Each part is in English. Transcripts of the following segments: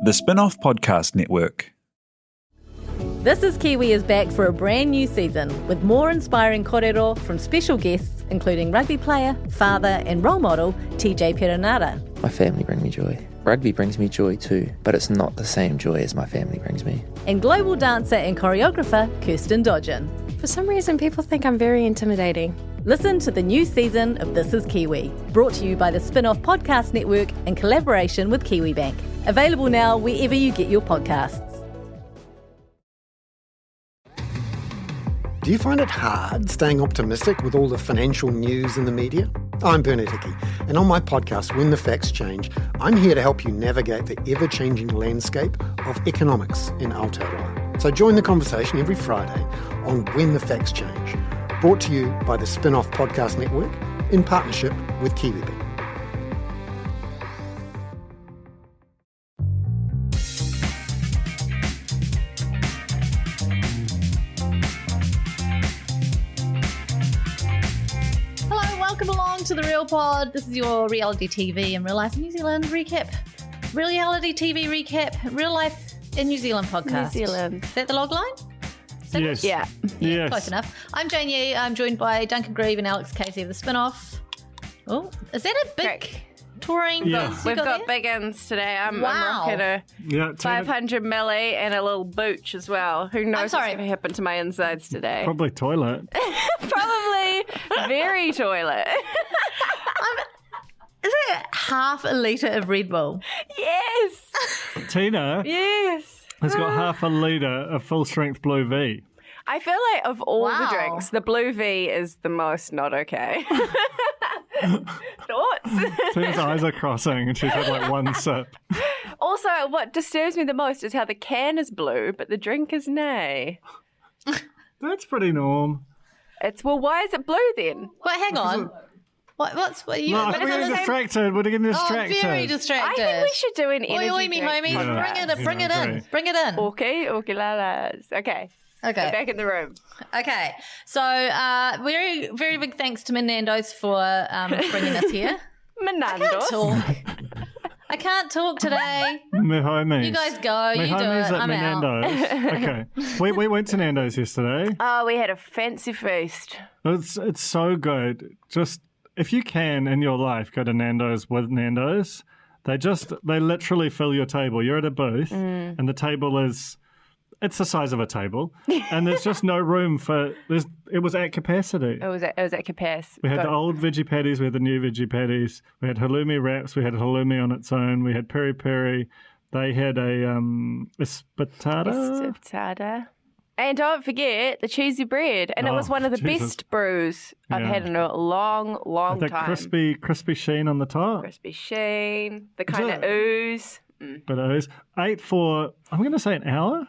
The Spin-off Podcast Network. This is Kiwi is back for a brand new season with more inspiring kōrero from special guests including rugby player, father and role model TJ Perenara. My family bring me joy. Rugby brings me joy too, but it's not the same joy as my family brings me. And global dancer and choreographer Kirsten Dodgen. For some reason, people think I'm very intimidating. Listen to the new season of This is Kiwi, brought to you by the Spin-off Podcast Network in collaboration with KiwiBank. Available now wherever you get your podcasts. Do you find it hard staying optimistic with all the financial news in the media? I'm Bernard Hickey, and on my podcast, When the Facts Change, I'm here to help you navigate the ever-changing landscape of economics in Aotearoa. So join the conversation every Friday on When the Facts Change, brought to you by the Spin-off Podcast Network in partnership with KiwiBank. To the Real Pod. This is your reality TV and real life in New Zealand recap. Reality TV recap, real life in New Zealand podcast. New Zealand. Is that the log line? Yes. Yeah. Yes. Close enough. I'm Jane Yee. I'm joined by Duncan Grieve and Alex Casey of the Spin-off. Oh, is that a big touring Yeah. bus We've you got there? big uns today. I'm Wow. rocking a Yeah, 500 milli and a little booch as well. Who knows what's going to happen to my insides today? probably toilet. Probably very toilet. Is it half a litre of Red Bull? Yes. Tina Yes. has got half a litre of full-strength Blue V. I feel like of all Wow. the drinks, the Blue V is the most not okay. Thoughts? Tina's eyes are crossing and she's had like one sip. Also, what disturbs me the most is how the can is blue, but the drink is nay. That's pretty norm. Well, why is it blue then? Wait, hang on. What you? No, what we're is getting it? distracted. We're getting distracted. Oh, very I distracted. think we should do an energy Oi, me drink homie. podcast. Bring it Yeah, in. agree. Bring it in. Okay, lalas. Okay. We're back in the room. Okay, so very, very big thanks to Nando's for bringing us here. Menando. I can't talk today. Me homies. You guys go. Me You do homies it. at I'm me out. Nando's. Okay. We went to Nando's yesterday. Oh, we had a fancy feast. It's so good. Just if you can in your life go to Nando's with Nando's, they literally fill your table. You're at a booth and the table is it's the size of a table and there's just no room it was at capacity. It was at capacity. We had the old veggie patties, we had the new veggie patties, we had halloumi wraps, we had halloumi on its own, we had peri peri, they had a Espetada. And don't forget the cheesy bread. And it was one of the Jesus. best brews I've had in a long, long that time. crispy sheen on the top. Crispy sheen, the kind of ooze. But it was 8 for, I'm going to say an hour.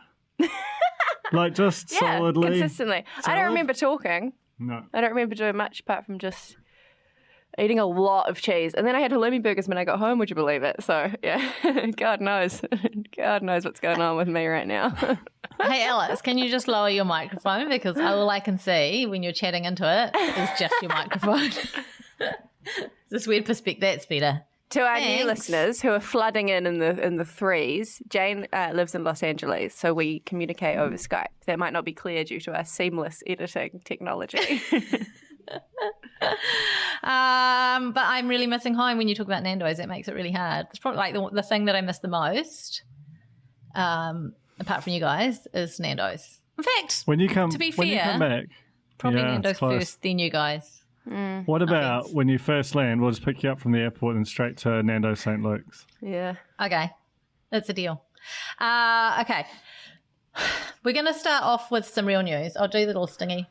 Like just Yeah, solidly. consistently. I Solid? don't remember talking. No. I don't remember doing much apart from just eating a lot of cheese. And then I had halloumi burgers when I got home, would you believe it? So, yeah, God knows. God knows what's going on with me right now. Hey, Alex, can you just lower your microphone? Because all I can see when you're chatting into it is just your microphone. This weird perspective. That's better. To our new Thanks. listeners who are flooding in the threes, Jane lives in Los Angeles, so we communicate over Skype. That might not be clear due to our seamless editing technology. But I'm really missing home when you talk about Nando's. It makes it really hard. It's probably like the thing that I miss the most, apart from you guys, is Nando's. In fact, When you come fair, back, probably yeah, Nando's it's close. first, then you guys. What about offense. when you first land? We'll just pick you up from the airport and straight to Nando St. Luke's. Yeah. Okay, that's a deal. Okay, we're going to start off with some real news. I'll do the little stingy.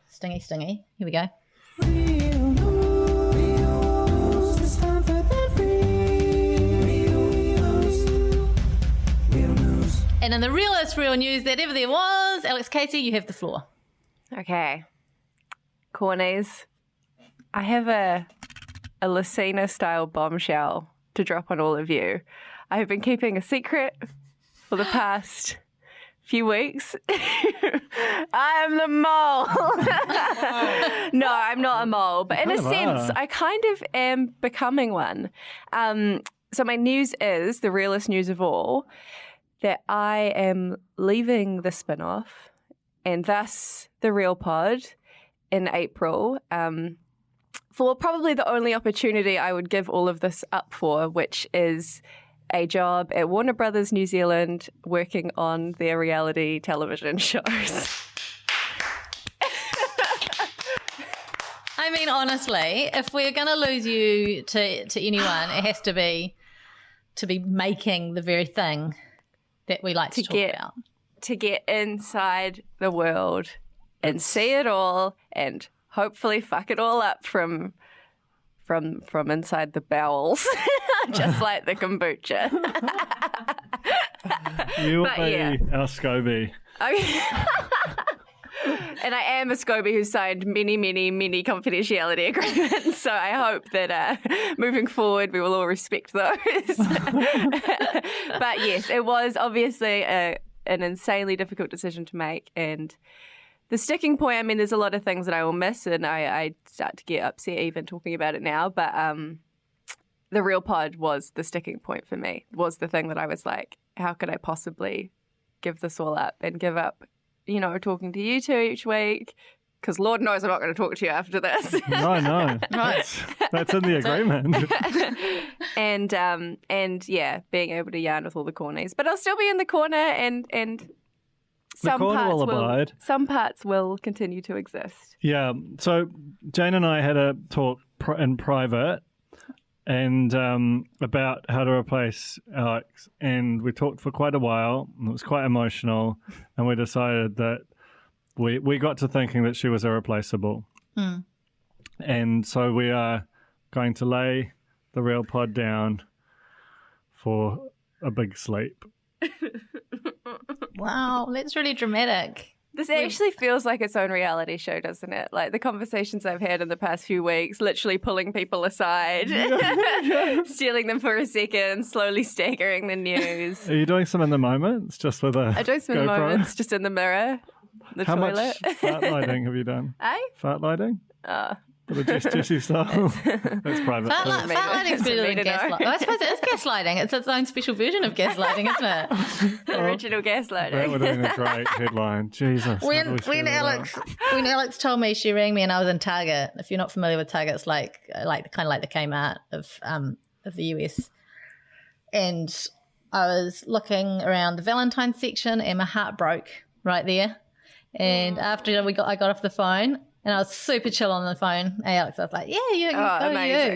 Here we go. And in the realest real news that ever there was, Alex Casey, you have the floor. Okay. Cornies, I have a Lucina style bombshell to drop on all of you. I have been keeping a secret for the past few weeks. I am the mole. No, I'm not a mole, but in a kind of sense, are. I kind of am becoming one. So my news is, the realest news of all, that I am leaving the spin-off and thus the Real Pod in April for probably the only opportunity I would give all of this up for, which is a job at Warner Brothers New Zealand working on their reality television shows. I mean, honestly, if we're going to lose you to anyone, it has to be making the very thing that we like to talk about. To get inside the world and see it all and hopefully fuck it all up from inside the bowels, just like the kombucha. You'll be our SCOBY. And I am a SCOBY who's signed many, many, many confidentiality agreements, so I hope that moving forward we will all respect those. But yes, it was obviously an insanely difficult decision to make, and the sticking point, I mean, there's a lot of things that I will miss, and I start to get upset even talking about it now, but the Real Pod was the sticking point for me, was the thing that I was like, how could I possibly give this all up and give up, you know, talking to you two each week? Because Lord knows I'm not going to talk to you after this. No. That's in the agreement. and yeah, being able to yarn with all the cornies. But I'll still be in the corner and some parts will continue to exist. Yeah. So Jane and I had a talk in private and about how to replace Alex, and we talked for quite a while, and it was quite emotional, and we decided that we got to thinking that she was irreplaceable. And so we are going to lay the Real Pod down for a big sleep. Wow, that's really dramatic. This actually feels like its own reality show, doesn't it? Like the conversations I've had in the past few weeks, literally pulling people aside, stealing them for a second, slowly staggering the news. Are you doing some in the moments, just with a I do some in the moments, just in the mirror, the How toilet. much fart lighting have you done? Fart lighting? For the Jessie style? That's private. Fart lighting's better than gaslighting. I suppose it is gaslighting. It's its own special version of gaslighting, isn't it? The original gaslighting. That would have been a great headline. Jesus. When Alex told me, she rang me and I was in Target. If you're not familiar with Target, it's like kind of like the Kmart of the US. And I was looking around the Valentine's section and my heart broke right there. And after I got off the phone, and I was super chill on the phone. Hey, Alex, I was like, yeah, you.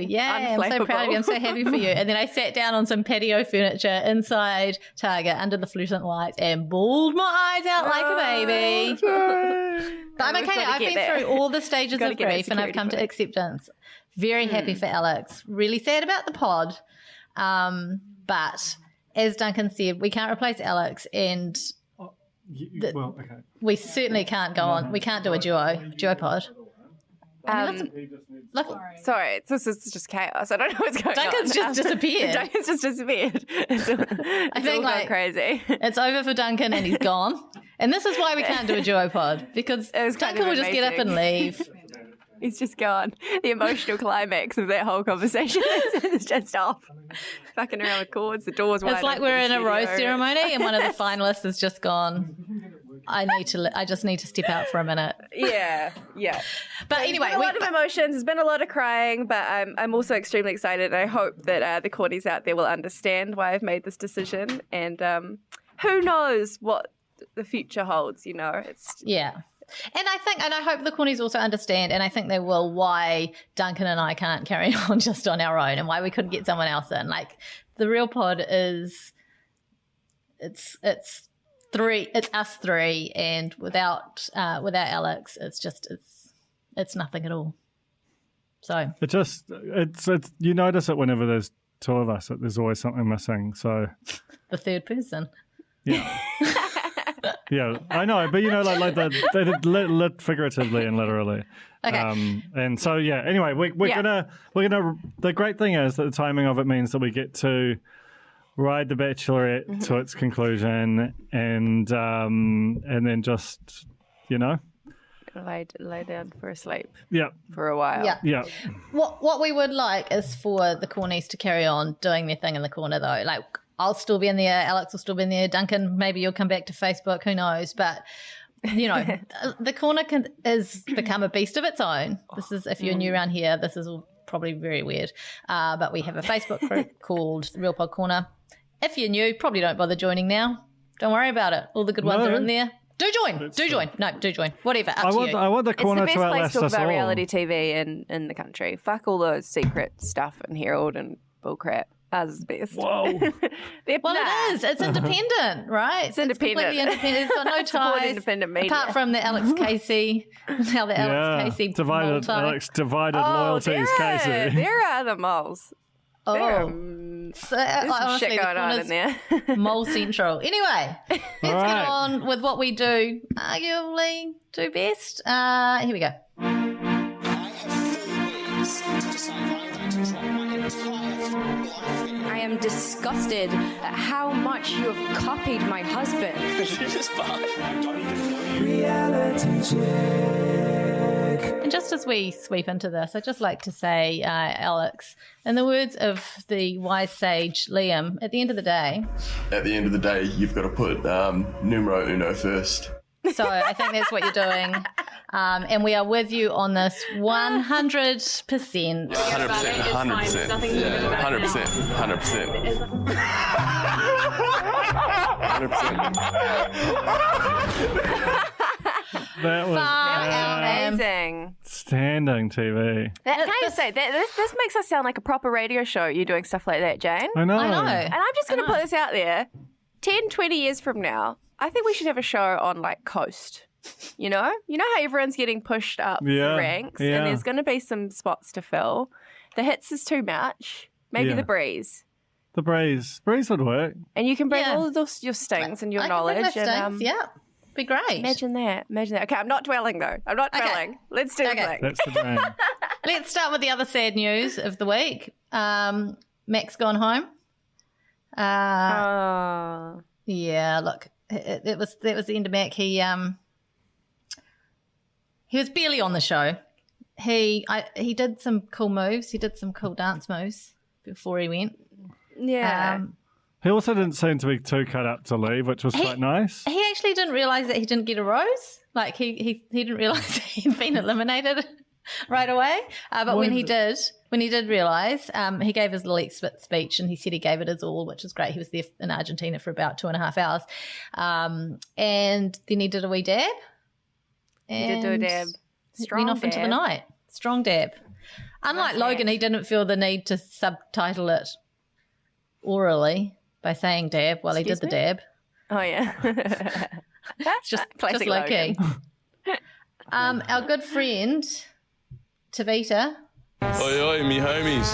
Yeah, I'm so proud of you. I'm so happy for you. And then I sat down on some patio furniture inside Target under the fluorescent lights and bawled my eyes out like a baby. But I'm okay. I've been through all the stages of grief and I've come to acceptance. Very happy for Alex. Really sad about the pod. But as Duncan said, we can't replace Alex, and we certainly can't go on. We can't do a duo pod. Sorry, this is just chaos. I don't know what's going on. Duncan's just disappeared. Duncan's just disappeared. I think like crazy. It's over for Duncan and he's gone. And this is why we can't do a duo pod, because Duncan will just get up and leave. He's just gone. The emotional climax of that whole conversation is just off. Fucking around with cords, the door's wide. It's like we're in a rose ceremony and one of the finalists has just gone, I just need to step out for a minute. Yeah. But anyway, a lot of emotions. There's been a lot of crying, but I'm also extremely excited. I hope that the cornies out there will understand why I've made this decision. And who knows what the future holds, you know. And I hope the cornies also understand, and I think they will, why Duncan and I can't carry on just on our own and why we couldn't get someone else in. Like, the Real Pod is, it's us three, and without Alex, it's nothing at all. So it's you notice it whenever there's two of us, that there's always something missing. So the third person. Yeah. Yeah, I know, but you know, like they figuratively and literally. Okay. And so yeah. Anyway, we're gonna. The great thing is that the timing of it means that we get to ride the Bachelorette to its conclusion, and then just, you know, lay down for a sleep Yeah. for a while. Yeah. Yeah. What we would like is for the cornies to carry on doing their thing in the corner, though. Like, I'll still be in there, Alex will still be in there, Duncan, maybe you'll come back to Facebook, who knows? But, you know, the corner is become a beast of its own. This is, if you're new around here, this is all probably very weird. But we have a Facebook group called Real Pod Corner. If you're new, probably don't bother joining now. Don't worry about it. All the good ones are in there. Do join. Do join. Whatever. Up to you. I want the corner It's the to best place outlast to talk us about all. reality TV in the country. Fuck all the secret stuff and Herald and bullcrap. Ours is the best. Whoa. Well, it is. It's independent, right? It's independent. completely independent. It's got no Support ties. independent media. Apart from the Alex Casey, how the Alex Casey divided loyalties, Casey. There are the moles. Oh, There's honestly, shit going on in there. Mole Central. Anyway, let's get on with what we do. Arguably do best. Here we go. I am disgusted at how much you have copied my husband. And just as we sweep into this, I'd just like to say, Alex, in the words of the wise sage Liam, at the end of the day, you've got to put numero uno first. So I think that's what you're doing. And we are with you on this 100%. 100%. 100%. 100%. That was Amazing. standing TV. Can I just say, this makes us sound like a proper radio show, you doing stuff like that, Jane. I know. I know. And I'm just going to put this out there. 10, 20 years from now, I think we should have a show on, like, Coast. You know how everyone's getting pushed up the ranks, and there's going to be some spots to fill. The hits is too much. Maybe the breeze. The breeze would work. And you can bring all of those, your stings and your I knowledge. can bring my stings, yeah. Be great. Imagine that. Okay, I'm not dwelling though. Okay. Let's do the thing. That's the dream. Let's start with the other sad news of the week. Mac's gone home. Yeah, look, that was the end of Mac. He was barely on the show. He did some cool moves. He did some cool dance moves before he went. Yeah. He also didn't seem to be too cut up to leave, which was quite nice. He actually didn't realise that he didn't get a rose. Like he didn't realise he'd been eliminated right away. But when he did realise, he gave his little exit speech and he said he gave it his all, which is great. He was there in Argentina for about 2.5 hours. And then he did a wee dab. He did do a dab. Went off into the night. Strong dab. Unlike Logan, he didn't feel the need to subtitle it orally by saying dab while he did the dab. Oh, yeah. It's just low key. Our good friend, Tavita. Oi, oi, me homies.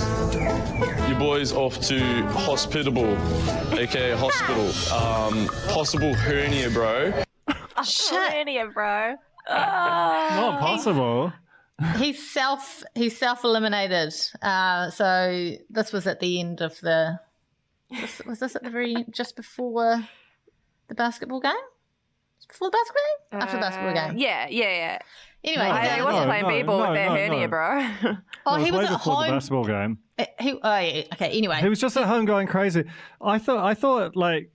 Your boy's off to hospitable, aka hospital. Possible hernia, bro. Hernia, bro. Not possible. He's self-eliminated. So this was at the end of the... Was this at the very... just before the basketball game? Before the basketball game? After the basketball game? Yeah. Anyway, he wasn't playing b-ball with that hernia, bro. He was way at before home. the basketball game. Okay, anyway. He was just at home going crazy. I thought like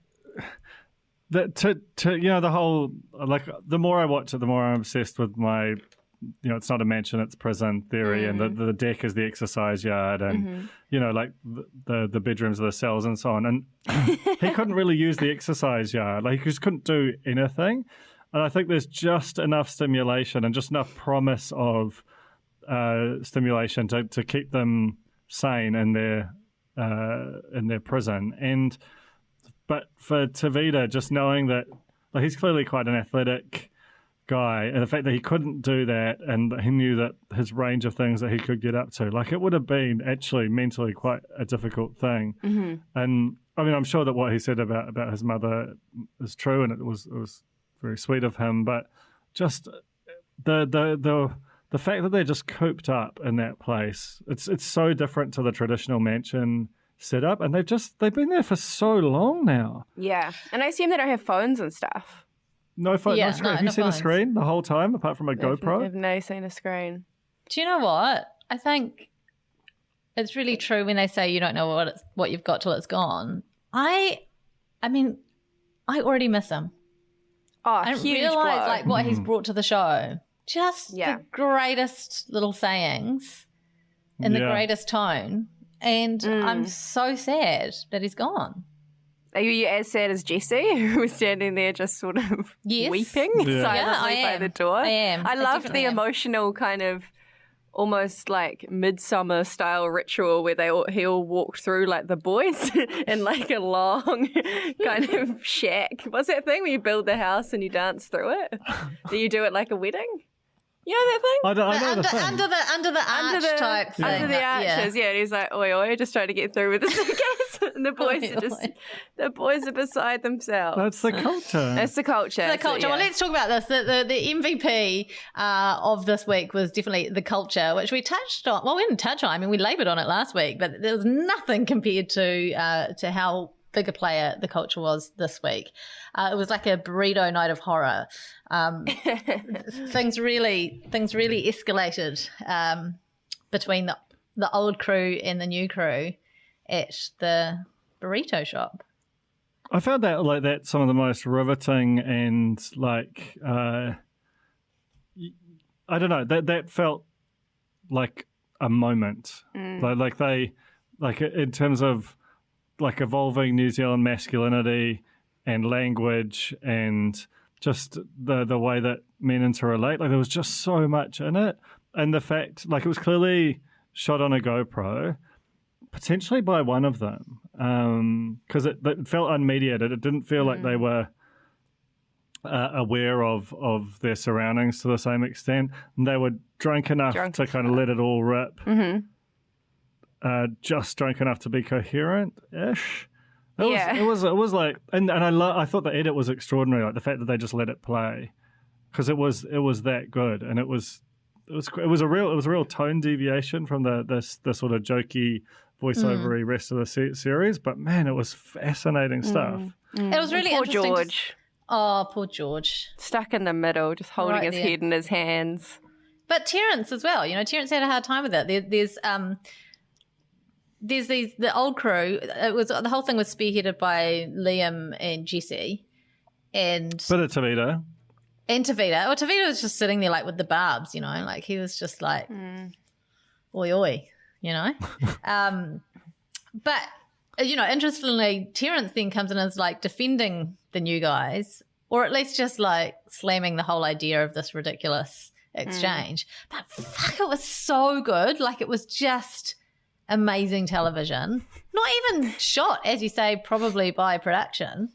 that to the whole, like, the more I watch it, the more I'm obsessed with my, it's not a mansion, it's prison theory, and the deck is the exercise yard, and like the bedrooms are the cells and so on. And he couldn't really use the exercise yard. Like, he just couldn't do anything. And I think there's just enough stimulation and just enough promise of stimulation to keep them sane in their prison. But for Tavita, just knowing that, like, he's clearly quite an athletic guy, and the fact that he couldn't do that, and he knew that his range of things that he could get up to, like, it would have been actually mentally quite a difficult thing. And I mean, I'm sure that what he said about his mother is true, and it was very sweet of him, but just the fact that they're just cooped up in that place, it's so different to the traditional mansion setup, and they've been there for so long now. Yeah, and I assume they don't have phones and stuff. No phone, Yeah, no screen. no, Have you no seen a phones. screen the whole time apart from a GoPro? I've no seen a screen. Do you know what? I think it's really true when they say you don't know what you've got till it's gone. I mean, I already miss him. Oh, I didn't huge realise blow. like what he's brought to the show. Just Yeah. the greatest little sayings in the Yeah. greatest tone. And I'm so sad that he's gone. Are you as sad as Jessie, who was standing there just sort of Yes. weeping Yeah. silently Yeah, I by am. the door? I am. I I love the definitely am. emotional kind of almost like midsummer style ritual where he all walked through like the boys in like a long kind of shack. What's that thing where you build the house and you dance through it? Do you do it like a wedding? You know that thing? I know the thing. Under the arch type thing. Under the arches, yeah. And he's like, oi, oi, just trying to get through with the suitcase. And the boys are beside themselves. That's the culture. That's the culture. The culture. So, yeah. Well, let's talk about this. The MVP of this week was definitely the culture, which we touched on. Well, we didn't touch on. I mean, we laboured on it last week, but there was nothing compared to how big a player the culture was this week. It was like a burrito night of horror. Things really escalated between the old crew and the new crew at the burrito shop. I found that some of the most riveting and like I don't know, that felt like a moment. Like they in terms of like evolving New Zealand masculinity and language and just the way that men interrelate. Like there was just so much in it. And the fact, like it was clearly shot on a GoPro, potentially by one of them, because it felt unmediated. It didn't feel like they were aware of their surroundings to the same extent. And they were drunk enough to kind of let it all rip. Just drunk enough to be coherent-ish. It was like, and I thought the edit was extraordinary, like the fact that they just let it play, because it was that good, and it was a real tone deviation from the sort of jokey voiceovery rest of the series. But man, it was fascinating stuff. It was really Poor interesting. George. Oh, poor George. Stuck in the middle, just holding Right his there. head in his hands. But Terence as well. You know, Terence had a hard time with it. There's the old crew. The whole thing was spearheaded by Liam and Jessie, and Bit of Tavita. Tavita. Well, Tavita was just sitting there like with the barbs, you know, like he was just like, oi oi, you know. But you know, interestingly, Terence then comes in as like defending the new guys, or at least just like slamming the whole idea of this ridiculous exchange. But fuck, it was so good. Like it was just amazing television. Not even shot, as you say, probably by production.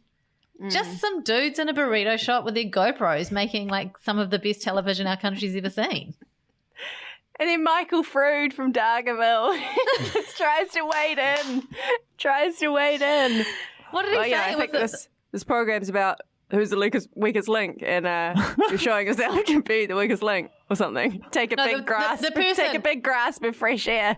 Just some dudes in a burrito shop with their GoPros making like some of the best television our country's ever seen. And then Michael Frood from Dargaville just tries to wade in. What did he say? I think Was it- this program's about who's the weakest link, and you're showing yourself to be the weakest link or something. Take a big grasp. Take a big grasp of fresh air.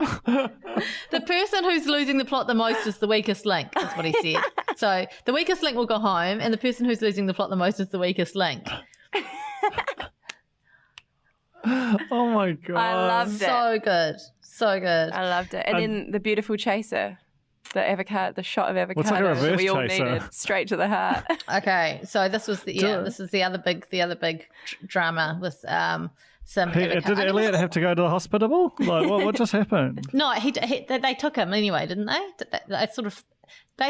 The person who's losing the plot the most is the weakest link, is what he said. So the weakest link will go home, and the person who's losing the plot the most is the weakest link. Oh my god! I loved it. So good. So good. I loved it. And then the beautiful chaser, the shot of avocado What's like a that reverse we all chaser? needed, straight to the heart. Okay, so this was the other big drama with some. Did Elliot have to go to the hospital? Like, what just happened? No, they took him anyway, didn't they? They sort of.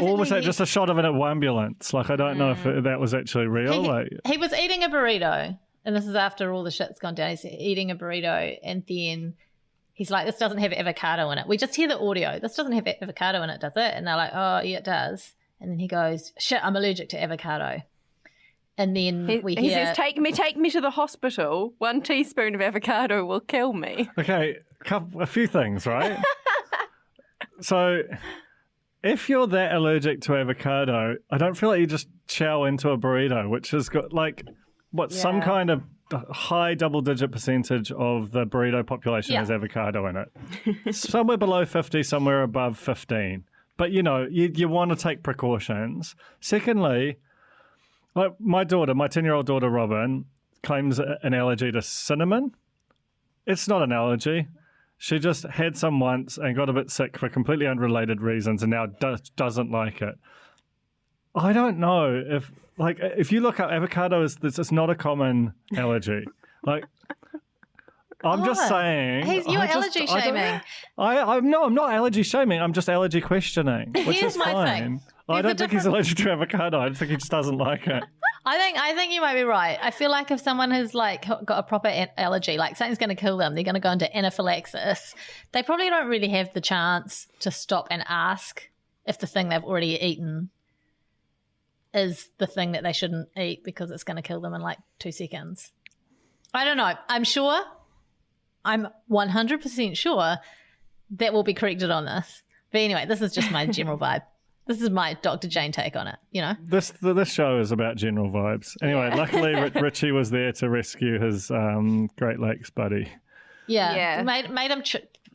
Or was that just a shot of an ambulance? Like, I don't know if that was actually real. He was eating a burrito, and this is after all the shit's gone down. He's eating a burrito, and then he's like, "This doesn't have avocado in it." We just hear the audio. This doesn't have avocado in it, does it? And they're like, "Oh, yeah, it does." And then he goes, "Shit, I'm allergic to avocado." And then he says, take me to the hospital. 1 teaspoon of avocado will kill me. Okay, a few things, right? So, if you're that allergic to avocado, I don't feel like you just chow into a burrito, which has got like some kind of high double-digit percentage of the burrito population has avocado in it. Somewhere below 50, somewhere above 15. But you know, you want to take precautions. Secondly, Like my 10-year-old daughter Robin, claims an allergy to cinnamon. It's not an allergy. She just had some once and got a bit sick for completely unrelated reasons and now doesn't like it. I don't know if you look up avocado, it's not a common allergy. Like, I'm just saying. You're allergy shaming. I'm not allergy shaming. I'm just allergy questioning, which Here's is my fine. thing. I don't think he's allergic to avocado. I think he just doesn't like it. I think you might be right. I feel like if someone has like got a proper allergy, like something's going to kill them, they're going to go into anaphylaxis. They probably don't really have the chance to stop and ask if the thing they've already eaten is the thing that they shouldn't eat because it's going to kill them in like 2 seconds. I don't know. I'm 100% sure that will be corrected on this. But anyway, this is just my general vibe. This is my Dr. Jane take on it, you know? This show is about general vibes. Anyway, luckily Richie was there to rescue his Great Lakes buddy. Yeah. Made him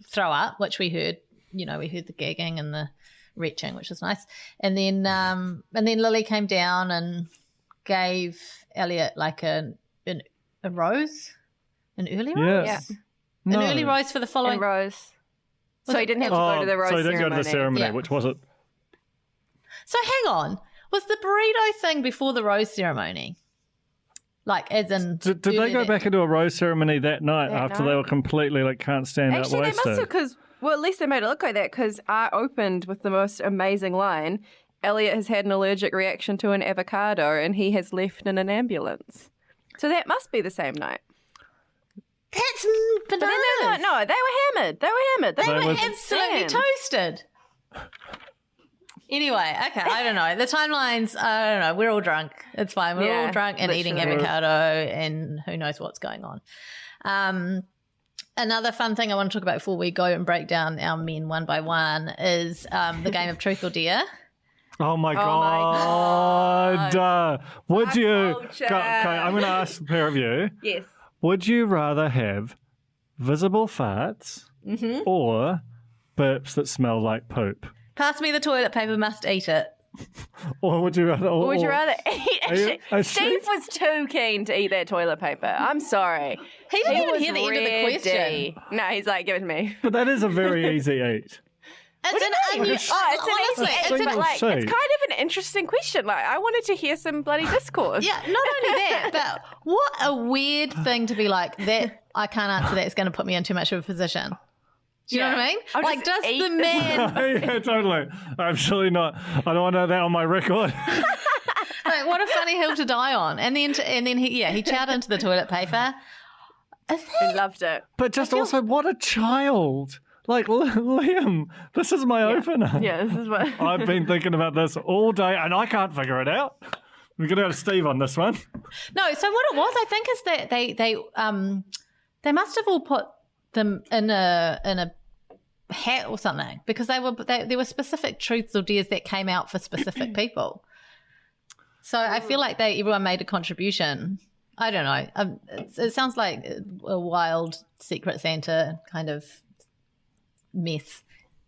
throw up, which we heard. You know, we heard the gagging and the retching, which was nice. And then Lily came down and gave Elliot like a rose, an early rose? Yeah. No. An early rose for the following... And rose. So he didn't have to go to the rose ceremony. So he didn't go to the ceremony, Yeah. which was it? So hang on. Was the burrito thing before the rose ceremony? Like, as in... Did they go back into a rose ceremony that night after they were completely, like, can't stand out Actually, wasted? they must have, because, well, at least they made it look like that, because I opened with the most amazing line, Elliot has had an allergic reaction to an avocado and he has left in an ambulance. So that must be the same night. That's bananas. But then they were like, no, they were hammered. They were was- absolutely toasted. Anyway, okay, I don't know. The timelines, I don't know. We're all drunk. It's fine. We're all drunk and eating literally. avocado and who knows what's going on. Another fun thing I want to talk about before we go and break down our men one by one is the game of Truth or Dare. Oh my God. Would you... Okay, I'm going to ask a pair of you. Yes. Would you rather have visible farts or burps that smell like poop? Pass me the toilet paper, must eat it. Or would you rather... Would you rather eat... Steve Steve was too keen to eat that toilet paper. I'm sorry. He didn't even was hear the end of the ready. question. No, he's like, give it to me. But that is a very easy eat. It's an onion. It's an easy, Honestly, but like, shade. it's kind of an interesting question. Like, I wanted to hear some bloody discourse. Yeah, not only that, but what a weird thing to be like, that I can't answer that, it's going to put me in too much of a position. Do you know what I mean? I'll Like, just does eat the man... Yeah, totally. Absolutely not. I don't want that on my record. Like, what a funny hill to die on. And then he chowed into the toilet paper. I loved it. But just also, what a child. Like, Liam, this is my opener. Yeah, this is what... I've been thinking about this all day and I can't figure it out. We're going to go to Steve on this one. No, so what it was, I think, is that they must have all put them in a hat or something, because there were specific truths or dares that came out for specific people. So I feel like everyone made a contribution. I don't know. It sounds like a wild Secret Santa kind of mess,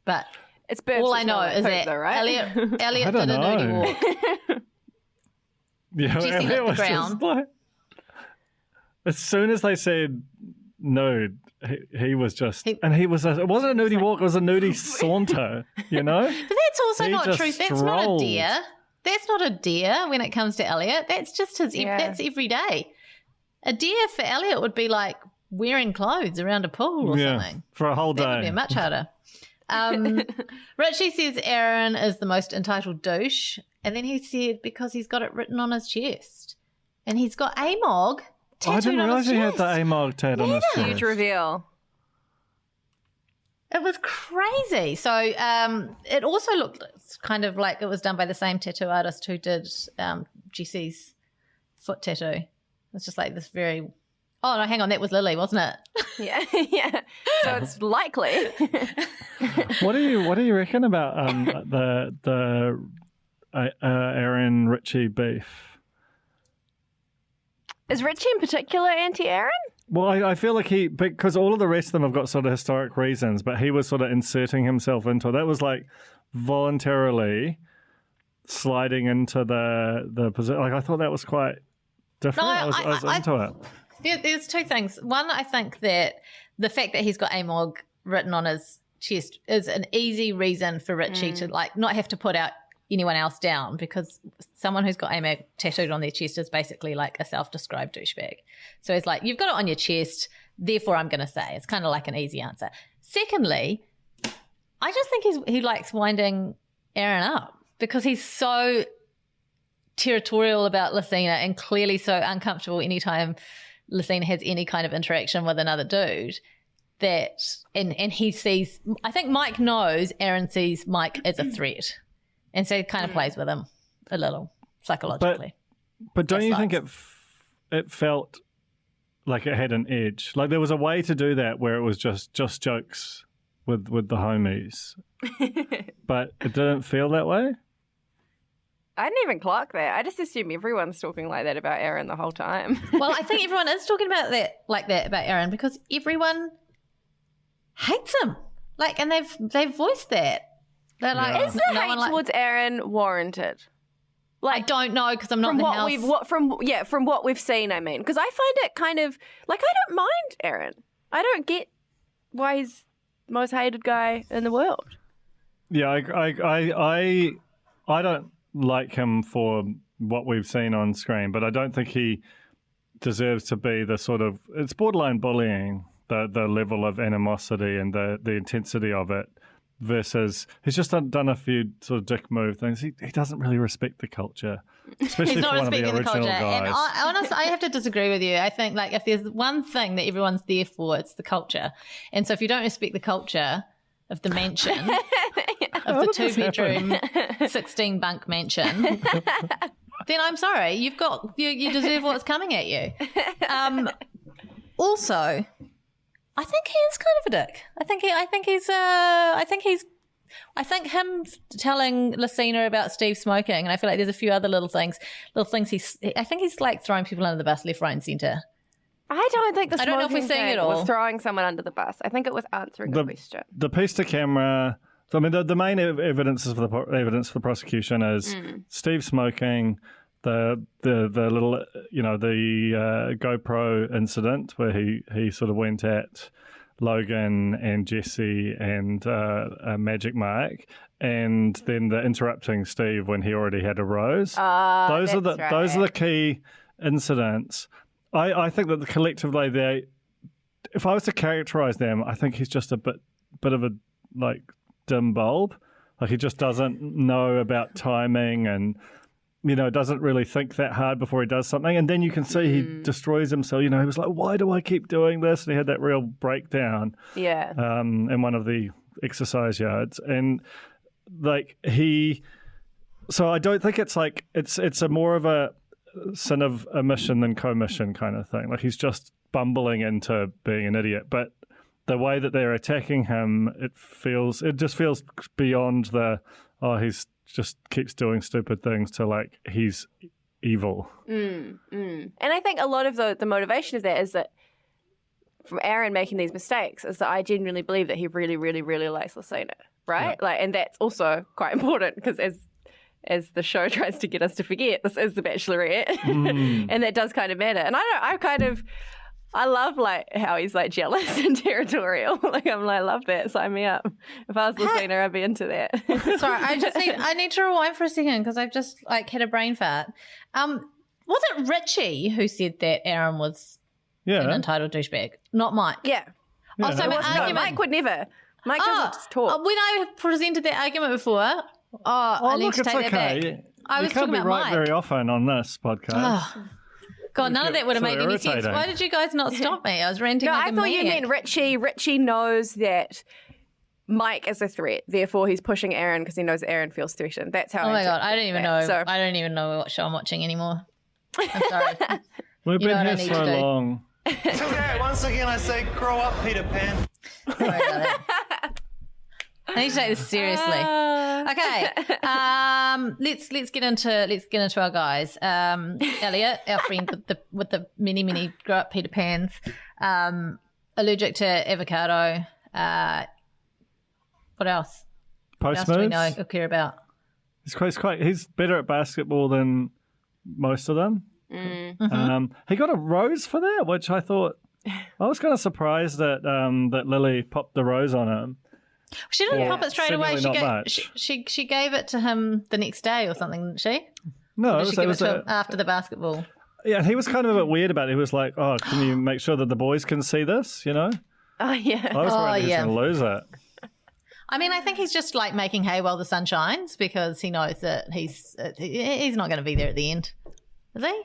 but It's burps all I know like is poop that though, right? Elliot did a nudie walk. Yeah, Jesse hit the was just ground. like, as soon as they said nude, he was just, it wasn't a nudie walk, it was a nudie saunter, you know? But that's also He not just truth. That's strolled. not a dare. That's not a dare when it comes to Elliot. That's just that's every day. A dare for Elliot would be like wearing clothes around a pool or something. For a whole That would day. be much harder. Richie says Aaron is the most entitled douche. And then he said because he's got it written on his chest. And he's got AMOG tattooed I didn't on realise his he had chest. the AMOG tat on his chest. Huge reveal. It was crazy. So it also looked kind of like it was done by the same tattoo artist who did Jesse's foot tattoo. It's just like this very... Oh, no, hang on. That was Lily, wasn't it? Yeah, yeah. So it's likely. What do you reckon about the Aaron Richie beef? Is Richie in particular anti-Aaron? Well, I feel like because all of the rest of them have got sort of historic reasons, but he was sort of inserting himself into it. That was like voluntarily sliding into the position. Like, I thought that was quite different. No, I was into it. There's two things. One, I think that the fact that he's got AMOG written on his chest is an easy reason for Richie to like not have to put out anyone else down, because someone who's got AMOG tattooed on their chest is basically like a self-described douchebag. So it's like, you've got it on your chest, therefore I'm going to say. It's kind of like an easy answer. Secondly, I just think he likes winding Aaron up because he's so territorial about Lucina and clearly so uncomfortable anytime Lucina has any kind of interaction with another dude that, and he sees, I think Mike knows Aaron sees Mike as a threat. And so he kind of plays with him a little psychologically. But don't you think it felt like it had an edge? Like there was a way to do that where it was just jokes with the homies. But it didn't feel that way? I didn't even clock that. I just assume everyone's talking like that about Aaron the whole time. Well, I think everyone is talking about that like that about Aaron because everyone hates him. Like, and they've voiced that. They're like, is the hate towards Aaron warranted? Like, I don't know because I'm not in the house. From what we've seen, I mean, because I find it kind of like I don't mind Aaron. I don't get why he's the most hated guy in the world. Yeah, I don't like him for what we've seen on screen, but I don't think he deserves to be the sort of, it's borderline bullying, the level of animosity and the intensity of it. Versus, he's just done a few sort of dick move things. He doesn't really respect the culture, especially he's not for one of the respecting the original culture. guys. And honestly, I have to disagree with you. I think like if there's one thing that everyone's there for, it's the culture. And so if you don't respect the culture of the mansion, of the 2-bedroom, 16-bunk mansion, then I'm sorry, you deserve what's coming at you. Also, I think he is kind of a dick. I think him telling Lucina about Steve smoking, and I feel like there's a few other little things I think he's like throwing people under the bus left, right and centre. I don't think the smoking I don't know if we're seeing it all. Was throwing someone under the bus. I think it was answering the question. The piece to camera, I mean, the main evidence for the prosecution is Steve smoking, the little, the GoPro incident where he sort of went at Logan and Jesse and Magic Mark, and then the interrupting Steve when he already had a rose. Those are the key incidents. I think that collectively if I was to characterize them, I think he's just a bit of a like dim bulb. Like he just doesn't know about timing and doesn't really think that hard before he does something. And then you can see he destroys himself. He was like, why do I keep doing this? And he had that real breakdown in one of the exercise yards. And like so I don't think it's like, it's a more of a sin of omission than commission kind of thing. Like he's just bumbling into being an idiot. But the way that they're attacking him, it just feels beyond he's just keeps doing stupid things to like he's evil. And I think a lot of the motivation of that is that from Aaron making these mistakes is that I genuinely believe that he really, really, really likes Lucina, right? Yeah. Like, and that's also quite important because as the show tries to get us to forget, this is the Bachelorette, and that does kind of matter. And I love like how he's like jealous and territorial. Like I love that. Sign me up. If I was Lucina, I'd be into that. Sorry, I need to rewind for a second because I've just like had a brain fart. Was it Richie who said that Aaron was an entitled douchebag, not Mike? Yeah. Oh, so Mike would never. Mike doesn't just talk. When I presented that argument before, I need to take that back. I was talking about Mike. You can't be right Mike very often on this podcast. God, none of that would have made any sense. Why did you guys not stop me? I was ranting like a maniac. I thought you meant Richie. Richie knows that Mike is a threat. Therefore, he's pushing Aaron because he knows Aaron feels threatened. That's how. Oh my God, I don't even know. So, I don't even know what show I'm watching anymore. I'm sorry. We've been here so long. Okay, once again, I say, grow up, Peter Pan. Sorry about that. I need to take this seriously. Okay, let's get into our guys. Elliot, our friend with the many grow up Peter Pans, allergic to avocado. What else? Post what else do we know or care about? He's better at basketball than most of them. He got a rose for that, which I thought I was kind of surprised that that Lily popped the rose on him. She didn't pop it straight away. She gave it to him the next day or something, didn't she? No, it was to him after the basketball. Yeah, he was kind of a bit weird about it. He was like, "Oh, can you make sure that the boys can see this?" You know? Oh yeah. I was worried he was going to lose it. I mean, I think he's just like making hay while the sun shines because he knows that he's not going to be there at the end, is he?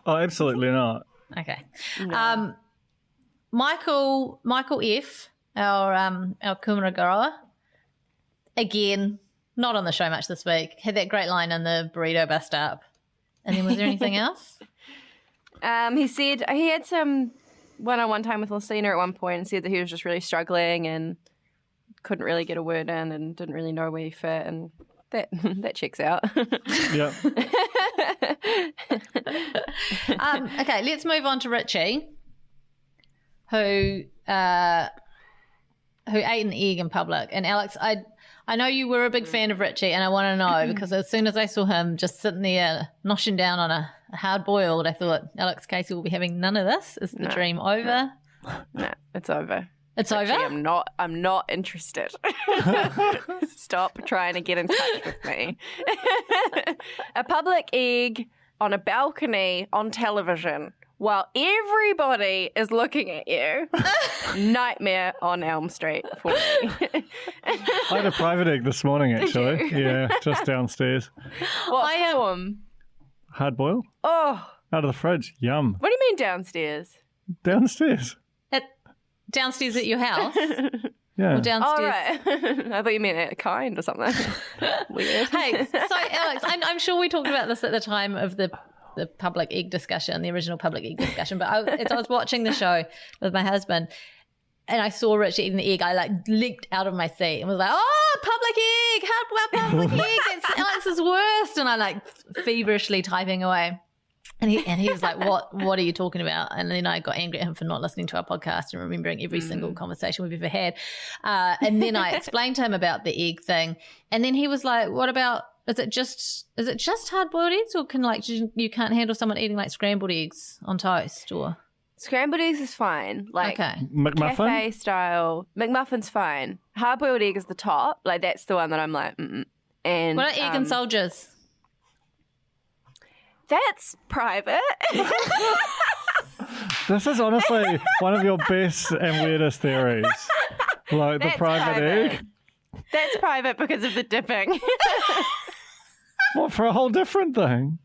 Oh, absolutely not. Okay. No. Michael F, our Kumaragawa, again, not on the show much this week, had that great line in the burrito bus stop. And then was there anything else? He said he had some one-on-one time with Lucina at one point and said that he was just really struggling and couldn't really get a word in and didn't really know where he fit, and that checks out. Yeah. Okay, let's move on to Richie, who ate an egg in public. And Alex, I know you were a big fan of Richie, and I want to know because as soon as I saw him just sitting there noshing down on a hard-boiled, I thought, Alex Casey will be having none of this. Is the dream over? No, it's over. It's Richie, over? I'm not interested. Stop trying to get in touch with me. A public egg on a balcony on television while everybody is looking at you. Nightmare on Elm Street for me. I had a private egg this morning, actually. Yeah, just downstairs. What form? Hard boiled? Oh. Out of the fridge. Yum. What do you mean downstairs? Downstairs. Downstairs at your house? Yeah. Or downstairs? Oh, right. I thought you meant at a kind or something. Weird. Hey, so Alex, I'm sure we talked about this at the time of the public egg discussion, the original public egg discussion, but I was watching the show with my husband and I saw Richie eating the egg. I like leaped out of my seat and was like, "Oh, public egg! How about public egg? It's Alex's worst!" And I like feverishly typing away. And he was like, what are you talking about? And then I got angry at him for not listening to our podcast and remembering every single conversation we've ever had. And then I explained to him about the egg thing. And then he was like, what about, is it just hard-boiled eggs, or can you can't handle someone eating like scrambled eggs on toast? Or scrambled eggs is fine. Like McMuffin? Cafe style. McMuffin's fine. Hard-boiled egg is the top. Like that's the one that I'm like, And what about egg and soldiers? That's private. This is honestly one of your best and weirdest theories. Like the private egg. That's private because of the dipping. What, for a whole different thing?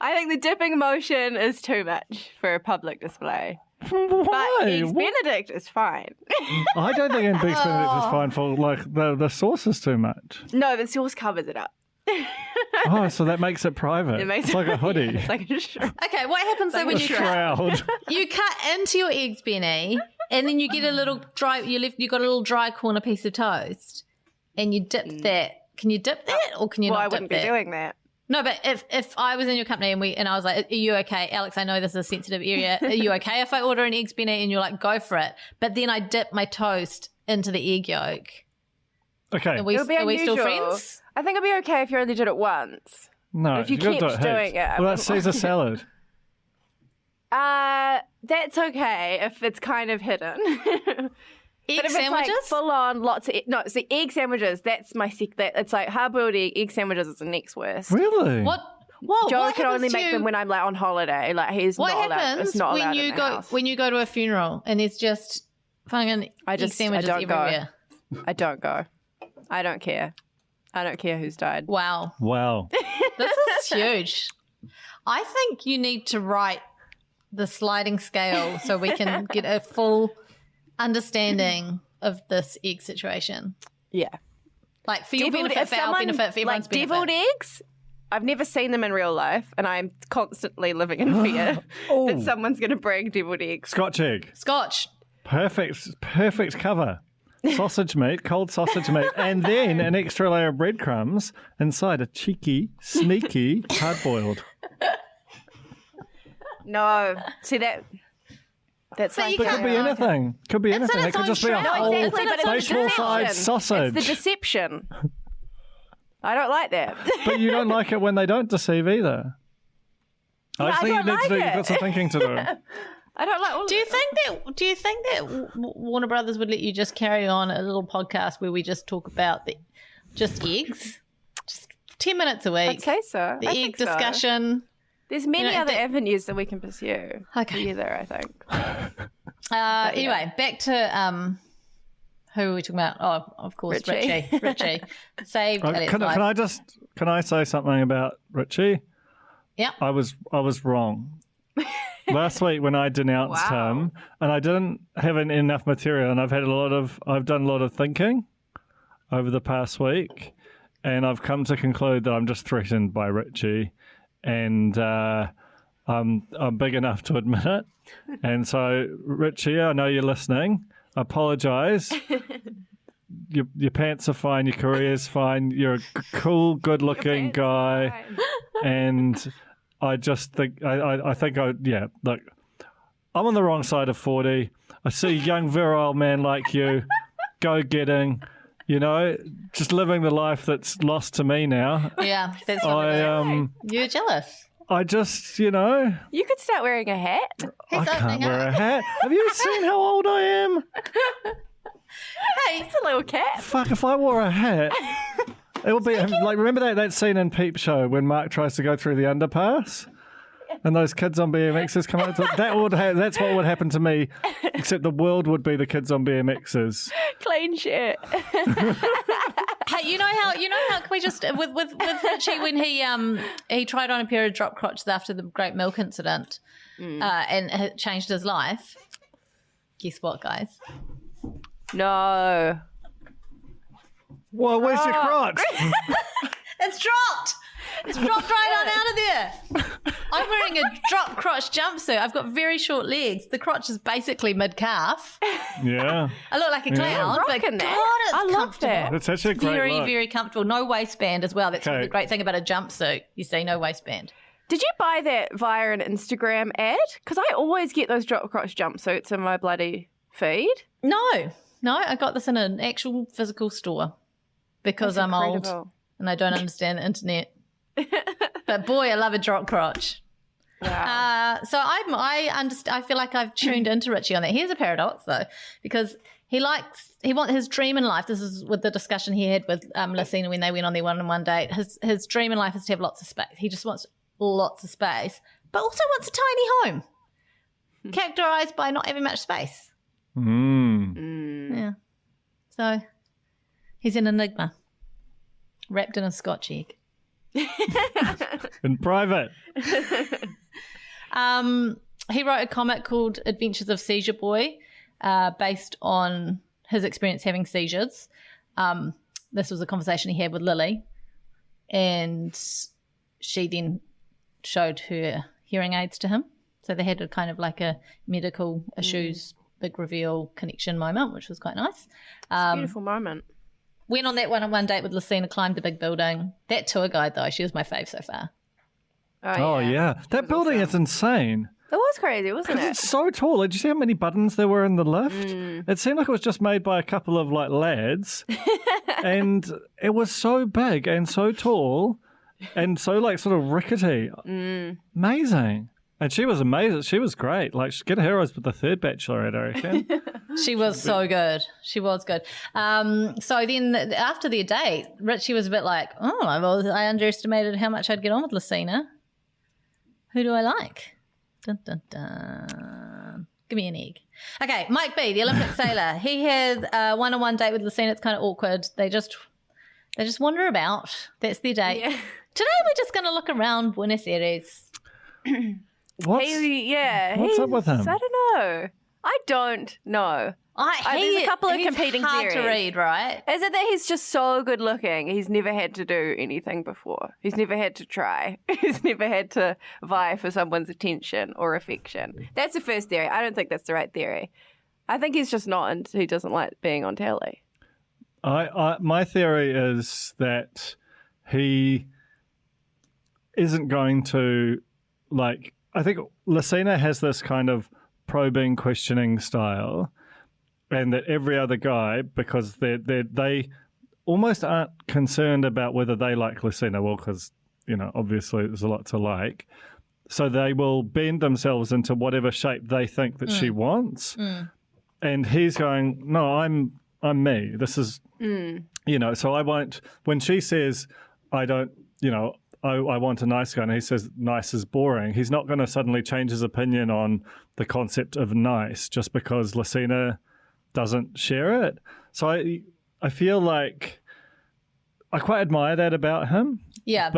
I think the dipping motion is too much for a public display. Why? But Eggs Benedict is fine. I don't think Eggs Benedict is fine for, like, the sauce is too much. No, the sauce covers it up. Oh, so that makes it private. It's like a hoodie. It's like a shroud. Okay, what happens though when you shroud? You cut into your eggs, Benny, and then you get a little dry. You got a little dry corner piece of toast, and you dip that. Can you dip that, or can you not? I dip wouldn't be that? doing that. No, but if I was in your company and I was like, "Are you okay, Alex? I know this is a sensitive area. Are you okay if I order an eggs Benny?" And you're like, "Go for it," but then I dip my toast into the egg yolk. Okay, are we still friends? I think it'd be okay if you only did it once. No, but if you keep doing it. Well, that's Caesar salad. That's okay if it's kind of hidden. Egg sandwiches? It's like full on lots of see, egg sandwiches. That's my it's like hard-boiled egg sandwiches is the next worst. Really? What? Joe can only make them when I'm like on holiday. Like he's not allowed. What happens when you go to a funeral and there's just fucking egg sandwiches everywhere? I don't go. I don't care. I don't care who's died. Wow. This is huge. I think you need to write the sliding scale so we can get a full understanding of this egg situation. Yeah. Like for your benefit, for our benefit, for everyone's benefit. Deviled eggs? I've never seen them in real life, and I'm constantly living in fear that someone's going to bring deviled eggs. Scotch egg. Scotch. Perfect cover. Sausage meat, cold sausage meat, and then an extra layer of breadcrumbs inside a cheeky, sneaky hard-boiled. No. See, that's like... It could be anything. Could be anything. It could just be a whole baseball-sized sausage. It's the deception. I don't like that. But you don't like it when they don't deceive either. Yeah, I think you've got some thinking to do. I don't like all of Do you think that Warner Brothers would let you just carry on a little podcast where we just talk about just eggs? Just 10 minutes a week. I'd say so. The I egg think so. discussion. There's many other avenues that we can pursue together, I think. Anyway, back to who were we talking about? Oh, of course, Richie. Richie saved Elliot's life. Can I say something about Richie? Yeah. I was wrong. Last week when I denounced him, and I didn't have enough material, and I've done a lot of thinking over the past week, and I've come to conclude that I'm just threatened by Richie, and I'm big enough to admit it. And so, Richie, I know you're listening. I apologise. Your pants are fine. Your career's fine. You're a cool, good-looking guy, and I just think look, I'm on the wrong side of 40. I see a young, virile man like you, go-getting, just living the life that's lost to me now. Yeah, that's what it is. You're jealous. I just, You could start wearing a hat. I can't wear a hat. Have you seen how old I am? Hey, it's a little cat. Fuck, if I wore a hat, it would be like, remember that scene in Peep Show when Mark tries to go through the underpass? And those kids on BMXs come up. That's what would happen to me, except the world would be the kids on BMXs. Clean shirt. Hey, you know how can we just with Richie when he tried on a pair of drop crotches after the Great Milk incident, and it changed his life. Guess what, guys? No. Well, where's your crotch? It's dropped. It's dropped right on out of there. I'm wearing a drop crotch jumpsuit. I've got very short legs. The crotch is basically mid-calf. Yeah. I look like a clown, but God, it's comfortable. It's actually a great very, look. very comfortable. No waistband as well. That's the great thing about a jumpsuit. You see, no waistband. Did you buy that via an Instagram ad? Because I always get those drop crotch jumpsuits in my bloody feed. No, I got this in an actual physical store because I'm old and I don't understand the internet. But boy, I love a drop crotch. Wow. So I feel like I've tuned into Richie on that. Here's a paradox though, because he wants his dream in life. This is with the discussion he had with Lucina when they went on their one-on-one date. His dream in life is to have lots of space. He just wants lots of space, but also wants a tiny home, characterized by not having much space. Yeah. So he's an enigma, wrapped in a Scotch egg. In private. He wrote a comic called Adventures of Seizure Boy, based on his experience having seizures. This was a conversation he had with Lily, and she then showed her hearing aids to him. So they had a kind of like a medical issues, big reveal connection moment, which was quite nice. It's a beautiful moment. Went on that one-on-one date with Lucina, climbed the big building. That tour guide, though, she was my fave so far. Oh yeah. That building is insane. It was crazy, wasn't it? Because it's so tall. Did you see how many buttons there were in the lift? It seemed like it was just made by a couple of lads. And it was so big and so tall and so sort of rickety. Amazing. And she was amazing. She was great. Get her as the third Bachelorette, I reckon. She was so good. She was good. So then after their date, Richie was a bit like, I underestimated how much I'd get on with Lucina. Who do I like? Dun, dun, dun. Give me an egg. Okay, Mike B, the Olympic sailor. He had a one-on-one date with Lucina. It's kind of awkward. They just wander about. That's their date. Yeah. Today we're just going to look around Buenos Aires. What's up with him? I don't know. I don't know. There's a couple of competing hard theories. To read, right? Is it that he's just so good looking? He's never had to do anything before. He's never had to try. He's never had to vie for someone's attention or affection. That's the first theory. I don't think that's the right theory. I think he's just not, and he doesn't like being on telly. My theory is that he isn't going to I think Lucina has this kind of probing, questioning style, and that every other guy, because they almost aren't concerned about whether they like Lucina. Well, because, obviously there's a lot to like. So they will bend themselves into whatever shape they think that she wants. And he's going, no, I'm me. This is, so I won't, when she says, I don't, I want a nice guy, and he says nice is boring, he's not going to suddenly change his opinion on the concept of nice just because Lucina doesn't share it. So I feel like I quite admire that about him. Yeah.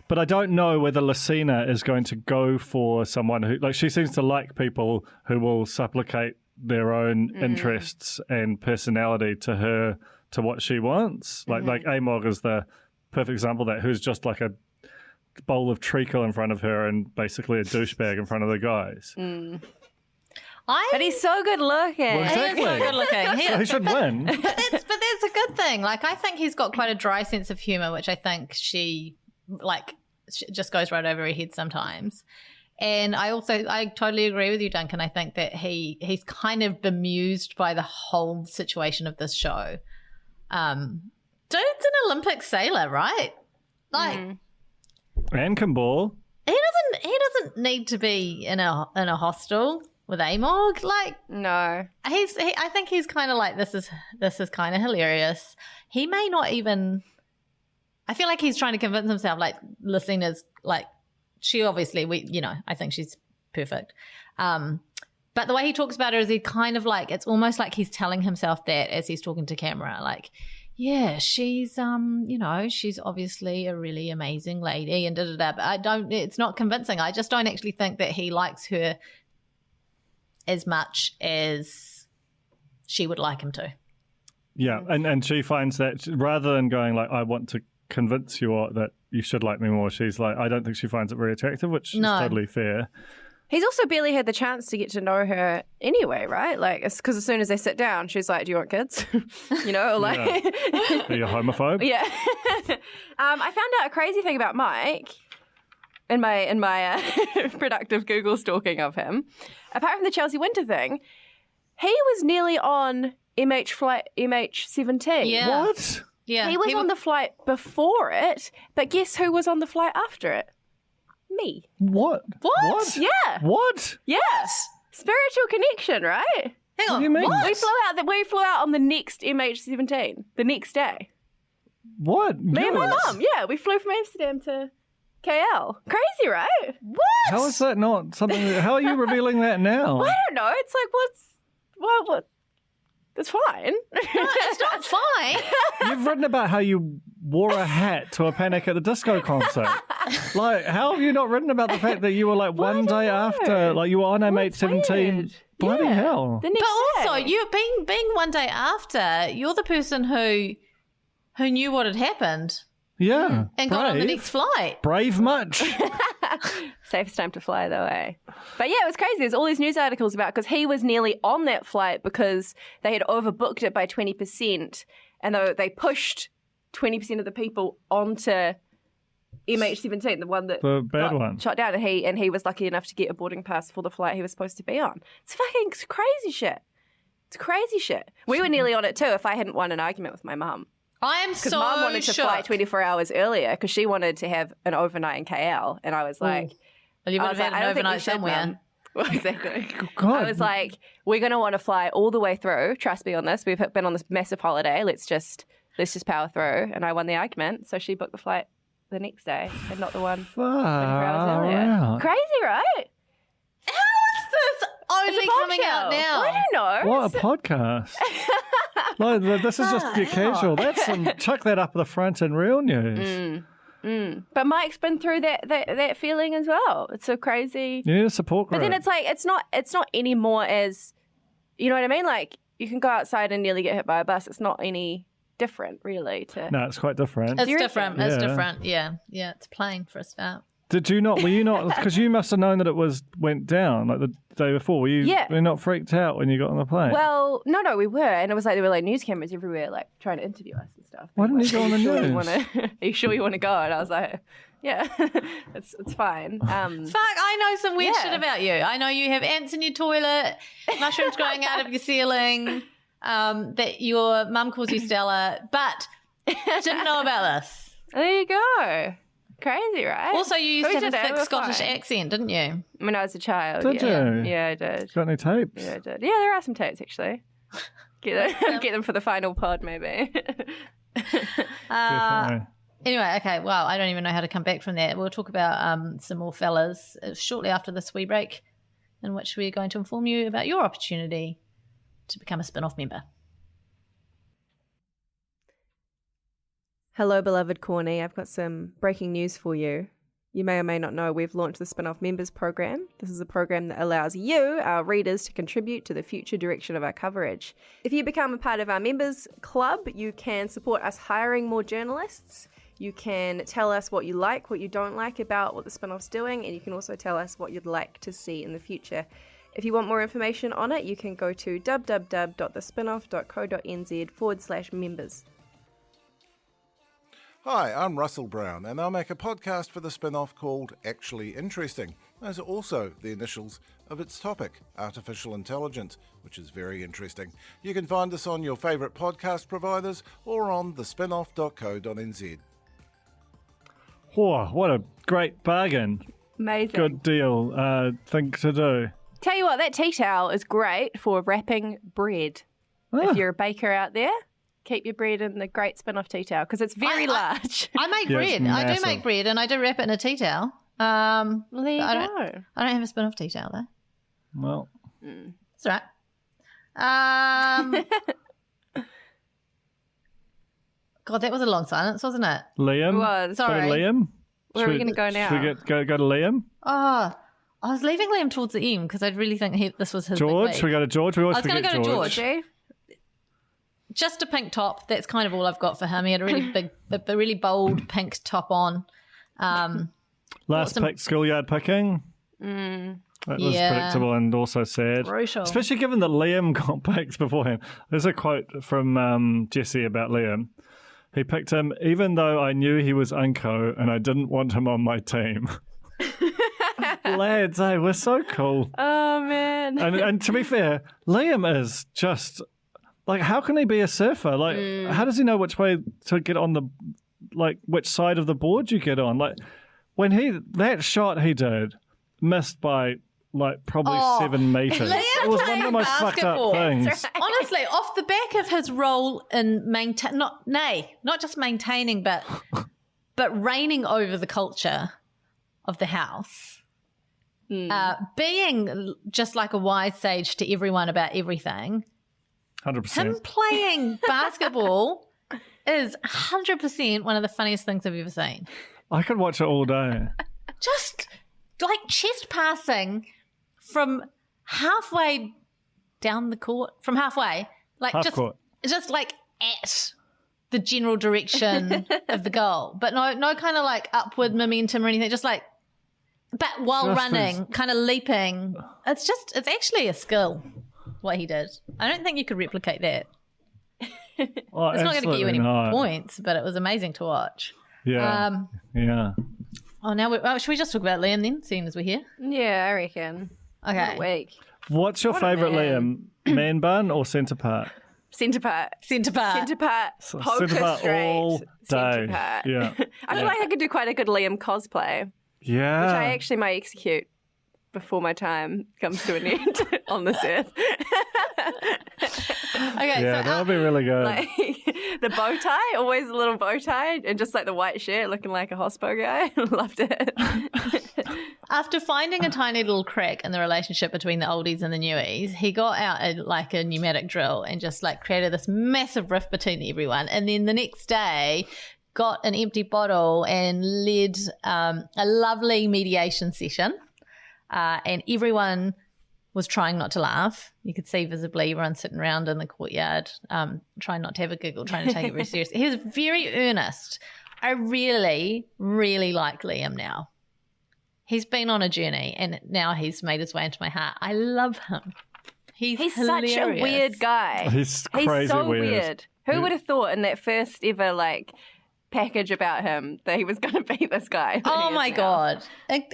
But I don't know whether Lucina is going to go for someone who, like, she seems to like people who will supplicate their own interests and personality to her, to what she wants. Like Amog is the perfect example of that, who's just like a bowl of treacle in front of her and basically a douchebag in front of the guys. But he's so good looking. Well, exactly. He is so good looking. So he should win. But that's a good thing. Like, I think he's got quite a dry sense of humour, which I think she just goes right over her head sometimes. And I totally agree with you, Duncan. I think that he's kind of bemused by the whole situation of this show. Dude's an Olympic sailor, right? Like, and can ball. He doesn't need to be in a hostel with Amog. Like, no, I think he's kind of like, this is kind of hilarious. He may not even. I feel like he's trying to convince himself, like, Lucina's, like, she obviously, I think she's perfect. But the way he talks about her is he kind of like, it's almost like he's telling himself that as he's talking to camera, like, yeah, she's, she's obviously a really amazing lady and da-da-da, but it's not convincing. I just don't actually think that he likes her as much as she would like him to. Yeah, and she finds that rather than going like, I want to convince you that you should like me more, she's like, I don't think she finds it very attractive, which is totally fair. He's also barely had the chance to get to know her anyway, right? Like, it's because as soon as they sit down, she's like, do you want kids? Or like... Yeah. Are you a homophobe? Yeah. I found out a crazy thing about Mike in my productive Google stalking of him. Apart from the Chelsea Winter thing, he was nearly on MH17. Yeah. What? Yeah. He was on the flight before it, but guess who was on the flight after it? Me. What? Yeah. What? Yeah. Spiritual connection, right? Hang on. What do you mean? What? We flew out on the next MH17, the next day. What? Me and my mum, yeah. We flew from Amsterdam to KL. Crazy, right? What? How is that not something? How are you revealing that now? Well, I don't know. It's like, what? It's fine. No, it's not fine. You've written about how you wore a hat to a Panic at the Disco concert. Like, how have you not written about the fact that you were like one day after, like you were on MH17? Bloody hell. The next But also, day. you being one day after, you're the person who knew what had happened Yeah. and got on the next flight. Brave much. Safest time to fly, though, eh? But yeah, it was crazy. There's all these news articles about, because he was nearly on that flight because they had overbooked it by 20%, and they pushed 20% of the people onto MH17, the one that The bad got one. shot down, and he was lucky enough to get a boarding pass for the flight he was supposed to be on. It's fucking crazy shit. It's crazy shit. We were nearly on it too if I hadn't won an argument with my mum. I am so Because Mum wanted to fly 24 hours earlier because she wanted to have an overnight in KL. And I was like... Well, you would have had an overnight somewhere. Mum. Well, exactly. God. I was like, we're going to want to fly all the way through. Trust me on this. We've been on this massive holiday. Let's just power through. And I won the argument. So she booked the flight the next day and not the one 24 hours earlier. out. Crazy, right? How is this only It's a coming out bombshell. now? I don't know. What a podcast. Like, this is just your casual. That's chuck that up the front in real news. But Mike's been through that feeling as well. It's so crazy. You need a support group. But then it's like it's not anymore as, you know what I mean? Like, you can go outside and nearly get hit by a bus. It's not any different, really. No, it's quite different. It's different. It's Yeah. different. Yeah. Yeah. It's plain for a start. Were you not, because you must have known that it went down like the day before. Were you not freaked out when you got on the plane? Well, no, we were. And it was like there were like news cameras everywhere, like trying to interview us and stuff. Why didn't you go on the news? Are you sure you want to go? And I was like, yeah, it's fine. Fuck, I know some weird shit about you. I know you have ants in your toilet, mushrooms growing out of your ceiling. that your mum calls you Stella, but didn't know about this. There you go. Crazy, right? Also, you used to have a thick Scottish accent, didn't you? When I was a child. Did you? Yeah, I did. Got any tapes? Yeah, I did. Yeah, there are some tapes, actually. Get them for the final pod, maybe. Definitely. Anyway, okay, well, I don't even know how to come back from that. We'll talk about some more fellas shortly after this wee break, in which we're going to inform you about your opportunity to become a spin-off member. Hello, beloved Corny. I've got some breaking news for you. You may or may not know we've launched the Spin-Off Members Program. This is a program that allows you, our readers, to contribute to the future direction of our coverage. If you become a part of our members club, you can support us hiring more journalists. You can tell us what you like, what you don't like about what the Spin-Off's doing, and you can also tell us what you'd like to see in the future. If you want more information on it, you can go to www.thespinoff.co.nz/members. Hi, I'm Russell Brown, and I'll make a podcast for the spin-off called Actually Interesting. Those are also the initials of its topic, artificial intelligence, which is very interesting. You can find us on your favourite podcast providers or on thespinoff.co.nz. Whoa, what a great bargain. Amazing. Good deal. Thing to do. Tell you what, that tea towel is great for wrapping bread. If you're a baker out there, keep your bread in the great spin-off tea towel because it's very large. I make Yeah, bread. it's I do massive. make bread, and I do wrap it in a tea towel. Well, there you I go. don't have a spin-off tea towel, though. Well, It's all right. God, that was a long silence, wasn't it? Liam. It was. Go to Sorry. Liam. Where are we going to go now? Should we go to Liam? Oh, I was leaving Liam towards the end because I really think this was his George? big Should we week. go to George? We always I was going to forget go to George. George. Just a pink top. That's kind of all I've got for him. He had a really big, a really bold pink top on. Last pick, schoolyard picking. That was Yeah. predictable and also sad. Brutal. Especially given that Liam got picked beforehand. There's a quote from Jesse about Liam. He picked him even though I knew he was unco and I didn't want him on my team. Lads, hey, we're so cool. Oh, man. And to be fair, Liam is just like, how can he be a surfer? Like, how does he know which way to get on the, like, which side of the board you get on? Like, when that shot he did missed by like probably 7 meters. Liam It was one of the most fucked up basketball. things. Honestly, off the back of his role in not just maintaining, but reigning over the culture of the house, being just like a wise sage to everyone about everything. 100%. Him playing basketball is 100% one of the funniest things I've ever seen. I could watch it all day. Just like chest passing from halfway down the court, from halfway, like Half court. just like at the general direction of the goal, but no kind of like upward momentum or anything. Just like, but while Just running, kind of leaping. It's actually a skill what he did. I don't think you could replicate that. Oh, It's not going to get you any absolutely not. points, but it was amazing to watch. Yeah. Yeah. Oh, now should we just talk about Liam then, seeing as we're here? Yeah, I reckon. Okay. What a week. What's your What a favourite man. Liam? Man bun or centre part? Centre part. Centre part. Centre part. Poker centre part straight. all Centre day. part. Yeah. I feel like I could do quite a good Liam cosplay, Yeah. which I actually might execute before my time comes to an end on this earth. Okay, Yeah, so that would be really good. Like the bow tie, always a little bow tie, and just like the white shirt, looking like a hospo guy. Loved it. after finding a tiny little crack in the relationship between the oldies and the newies, he got out a pneumatic drill and just like created this massive rift between everyone. And then the next day got an empty bottle and led a lovely mediation session. And everyone was trying not to laugh. You could see visibly everyone sitting around in the courtyard, trying not to have a giggle, trying to take it very seriously. He was very earnest. I really, really like Liam now. He's been on a journey and now he's made his way into my heart. I love him. He's such a weird guy. He's crazy so weird. Who would have thought in that first ever package about him that he was going to be this guy? Oh my God.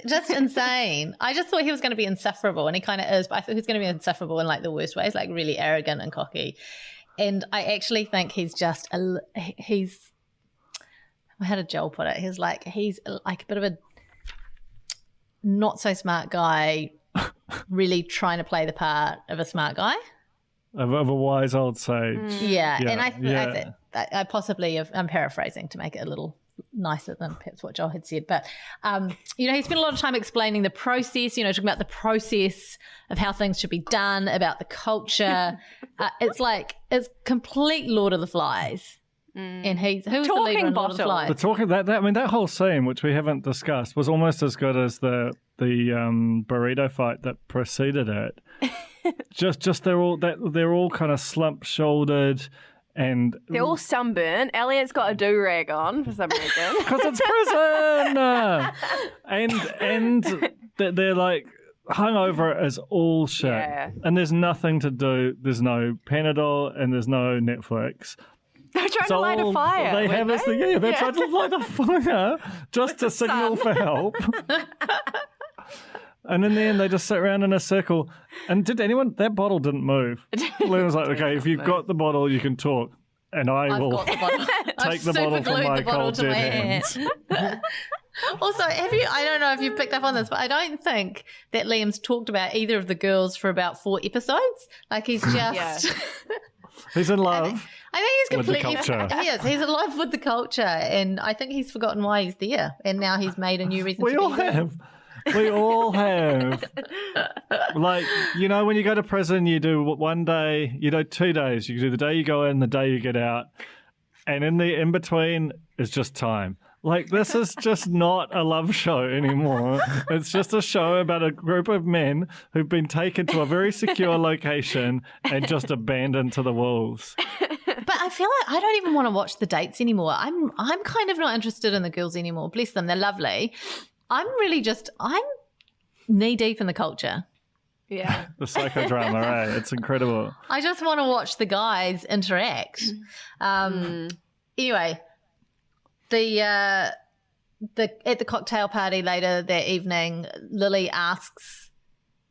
Just insane. I just thought he was going to be insufferable, and he kind of is, but I thought he was going to be insufferable in the worst ways, really arrogant and cocky. And I actually think he's just how did Joel put it? He's like a bit of a not so smart guy, really trying to play the part of a smart guy. Of a wise old sage. Yeah. And I possibly, I'm paraphrasing to make it a little nicer than perhaps what Joel had said. But, he spent a lot of time explaining the process, talking about the process of how things should be done, about the culture. It's complete Lord of the Flies. And who's the leader in Lord of the Flies? That whole scene, which we haven't discussed, was almost as good as the burrito fight that preceded it. just they're all kind of slump-shouldered, and they're all sunburnt. Elliot's got a do-rag on for some reason because it's prison, and they're like hungover as all shit, and there's nothing to do. There's no Panadol and there's no Netflix. They're trying to light a fire. They're trying to light a fire just to signal for help. And in the end, they just sit around in a circle. And that bottle didn't move. Liam was like, okay, if you've got the bottle, you can talk. And I will take the bottle from my cold dead hands. Also, I don't know if you've picked up on this, but I don't think that Liam's talked about either of the girls for about 4 episodes. Like he's just... He's in love. I think he's completely... with the culture. He is. He's in love with the culture. And I think he's forgotten why he's there. And now he's made a new reason to be there. We all have. Like, when you go to prison, you do 1 day, you do 2 days. You do the day you go in, the day you get out. And in between is just time. Like, this is just not a love show anymore. It's just a show about a group of men who've been taken to a very secure location and just abandoned to the wolves. But I feel like I don't even want to watch the dates anymore. I'm kind of not interested in the girls anymore. Bless them, they're lovely. I'm knee deep in the culture. Yeah. The psychodrama, right? It's incredible. I just want to watch the guys interact. Anyway, at the cocktail party later that evening, Lily asks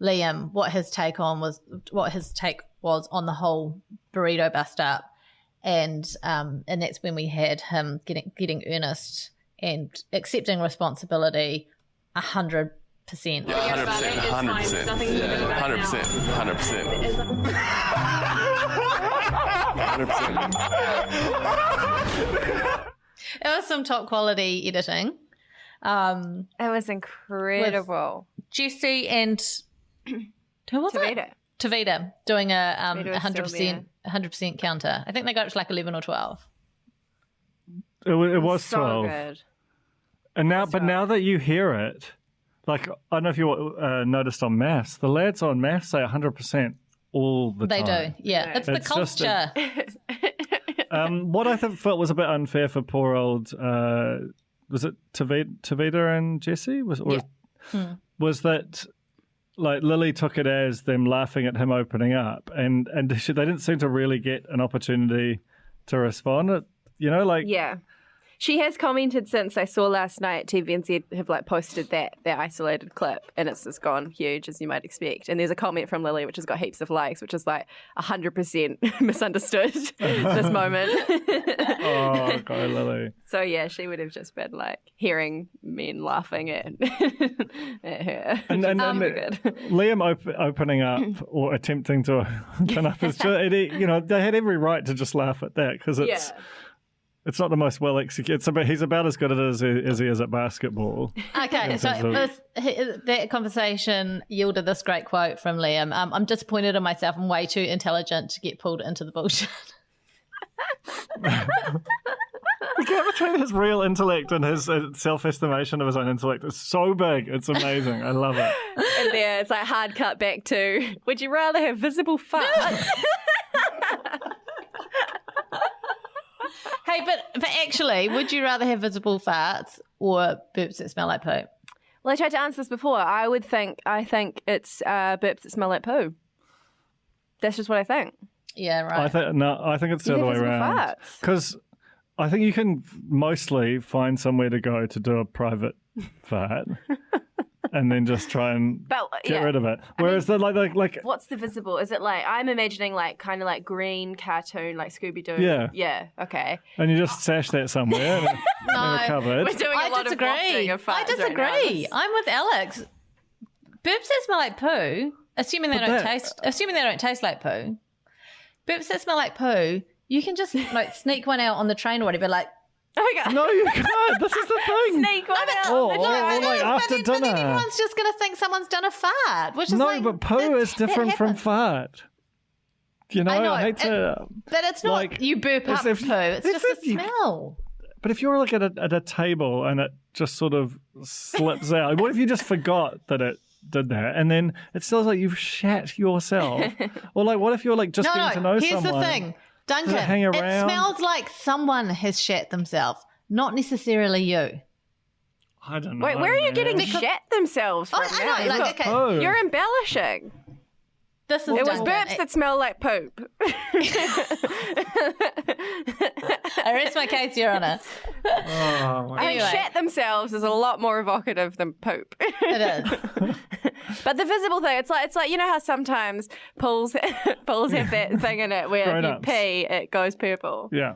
Liam what his take was on the whole burrito bust up, and that's when we had him getting earnest and accepting responsibility 100%. 100%. 100%. It was some top quality editing. It was incredible. Jesse and who was it? Tavita doing a 100% counter. I think they got it to like 11 or 12. It was so 12. Good. And now that you hear it, like, I don't know if you noticed on maths, the lads on maths say 100% all the time. They do, yeah. It's the culture. What I felt was a bit unfair for poor old, was it Tavita and Jesse? Was that, like, Lily took it as them laughing at him opening up, and they didn't seem to really get an opportunity to respond. Yeah. She has commented since I saw last night, TVNZ have posted that isolated clip, and it's just gone huge, as you might expect. And there's a comment from Lily which has got heaps of likes, which is 100% misunderstood this moment. Oh, go Lily. So yeah, she would have just been hearing men laughing at her. And Liam opening up or attempting to open up is just, they had every right to just laugh at that because it's. Yeah. It's not the most well executed. He's about as good at it as he is at basketball. Okay, so that conversation yielded this great quote from Liam. I'm disappointed in myself. I'm way too intelligent to get pulled into the bullshit. The gap between his real intellect and his self-estimation of his own intellect is so big. It's amazing. I love it. And there, it's hard cut back to, would you rather have visible farts? Hey, but actually, would you rather have visible farts or burps that smell like poo? Well, I tried to answer this before. I think it's burps that smell like poo. That's just what I think. Yeah, right. I think it's the other way around. Because I think you can mostly find somewhere to go to do a private fart. and then just try and But, get yeah. rid of it. Whereas the like What's the visible? Is it like, I'm imagining like kind of like green cartoon, like Scooby-Doo. Yeah. Yeah, okay. and you just sash that somewhere in a cupboard. We're doing a lot of wafting of farts I disagree. right now. I'm with Alex. Burps that smell like poo, assuming they don't taste like poo. Burps that smell like poo, you can just like sneak one out on the train or whatever. Like, Oh my God. No, you can't. This is the thing. Sneak one out. Or no, I know, like after but then dinner. everyone's just going to think someone's done a fart, which is No, like, but poo is different from fart. You know, I know, I hate to. But it's not like, you burp up poo. It's just a you- smell. But if you're like at a table and it just sort of slips out, what if you just forgot that it did that, and then it feels like you've shat yourself? Or like, what if you're like just getting to know here's someone? the thing, Duncan. Does it hang It around? smells like someone has shat themselves, not necessarily you. I don't know. Wait, where are you man. getting shat themselves from? I know, now? like, okay. Poo. You're embellishing. This is It was Duncan. burps that smell like poop. I rest my case, Your Honour. Oh, my I mean, Anyway. shat themselves is a lot more evocative than poop. It is. But the visible thing, it's like you know how sometimes pools have that thing in it where if you Grown-ups. pee, it goes purple. Yeah.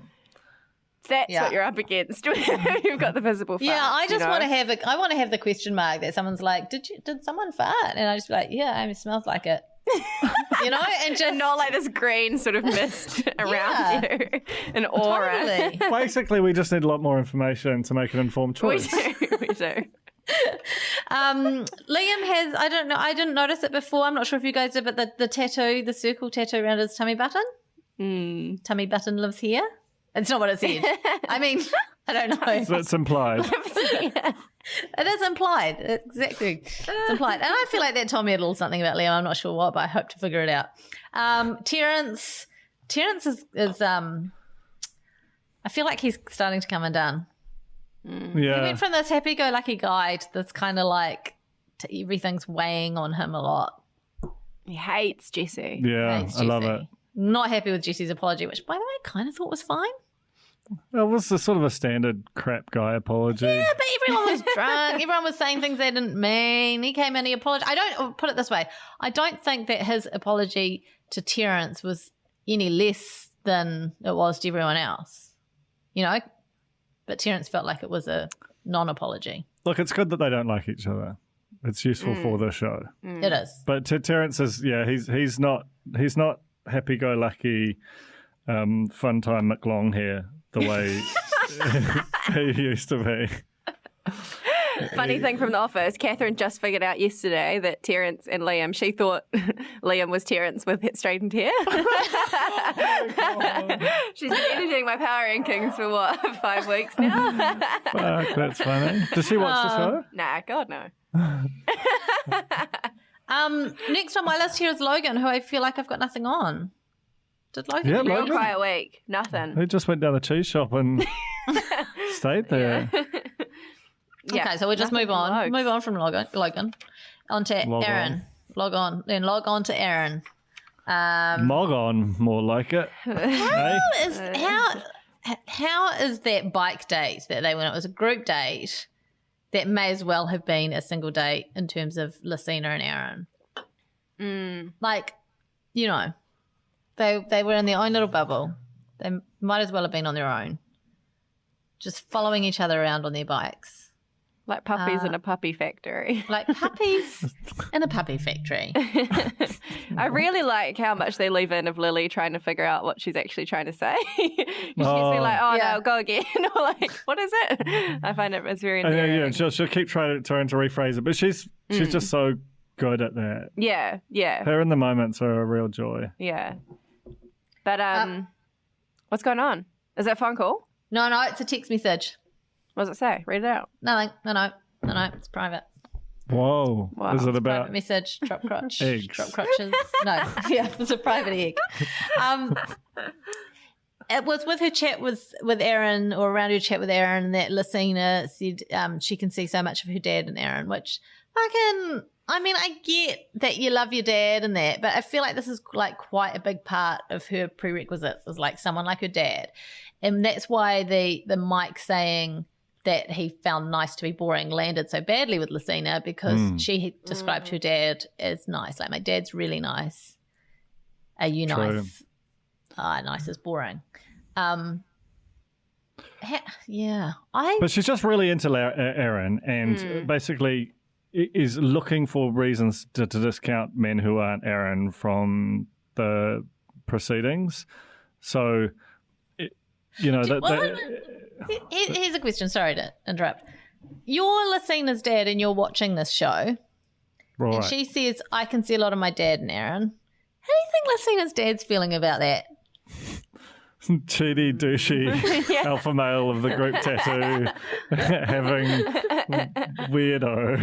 That's Yeah. what you're up against. You've got the visible farts, Yeah, I just you know? want to have the question mark that someone's like, did someone fart? And I just be like, yeah, it smells like it. You know, and just And not like this green sort of mist around you, an aura. Totally. Basically, we just need a lot more information to make an informed We choice. do. Liam has, I don't know, I didn't notice it before. I'm not sure if you guys did, but the tattoo, the circle tattoo around his tummy button. Tummy button lives here. It's not what it said. I mean, I don't know. So it's implied. It is implied. Exactly. It's implied. And I feel like that told me a little something about Liam. I'm not sure what, but I hope to figure it out. Terrence is I feel like he's starting to come undone. He Yeah. went from this happy-go-lucky guy to this kind of like everything's weighing on him a lot. He hates Jessie. Yeah, Hates I love Jessie. it. Not happy with Jessie's apology, which, by the way, I kind of thought was fine. It was a sort of a standard crap guy apology. Yeah, but everyone was drunk. Everyone was saying things they didn't mean. He came in, he apologized. Put it this way. I don't think that his apology to Terrence was any less than it was to everyone else. You know? But Terrence felt like it was a non-apology. Look, it's good that they don't like each other. It's useful for the show. It is. But Terrence is, yeah, he's not happy-go-lucky, fun time McLong here the way he used to be. Funny thing from The Office, Catherine just figured out yesterday that Terrence and Liam, she thought Liam was Terrence with straightened hair. She's been editing my power rankings for 5 weeks now? Fuck, that's funny. Does she watch the show? Nah, God no. Next on my list here is Logan, who I feel like I've got nothing on. Did Logan? Yeah, do Real Logan. quiet week. Nothing. He just went down the cheese shop and stayed there. Yeah, Okay, so we'll just nothing move on. blogs. Move on from Logan. Onto Log Aaron. on. Log on. Then log on to Aaron. Mog on, more like it. Hey? How is that bike date that they went? It was a group date that may as well have been a single date in terms of Lucina and Aaron. Like, you know, they were in their own little bubble. They might as well have been on their own, just following each other around on their bikes. Like puppies in a puppy factory. Like puppies in a puppy factory. I really like how much they leave in of Lily trying to figure out what she's actually trying to say. She's be like, oh, Yeah. no, go again. Or like, what is it? I find it's very Yeah, endearing. she'll keep trying to rephrase it, but she's just so good at that. Yeah, yeah, Her in the moments are a real joy. yeah. But what's going on? Is that a phone call? No, it's a text message. What does it say? Read it out. Nothing. No, it's private. Whoa. Wow. Is it about Private message, drop crotch. Eggs. Drop crotches. No, yeah, it's a private egg. It was with her chat with Aaron, or around her chat with Aaron, that Lucina said she can see so much of her dad in Aaron, which I mean, I get that you love your dad and that, but I feel like this is like quite a big part of her prerequisites is like someone like her dad. And that's why the Mike saying that he found nice to be boring landed so badly with Lucina because she described her dad as nice. Like, my dad's really nice. Are you nice? Nice is boring. Yeah. But she's just really into Aaron and basically is looking for reasons to discount men who aren't Aaron from the proceedings. So, here's a question. Sorry to interrupt. You're Lucina's dad and you're watching this show. Right. And she says, I can see a lot of my dad in Aaron. How do you think Lucina's dad's feeling about that? Cheaty, douchey, alpha male of the group tattoo, having weirdo.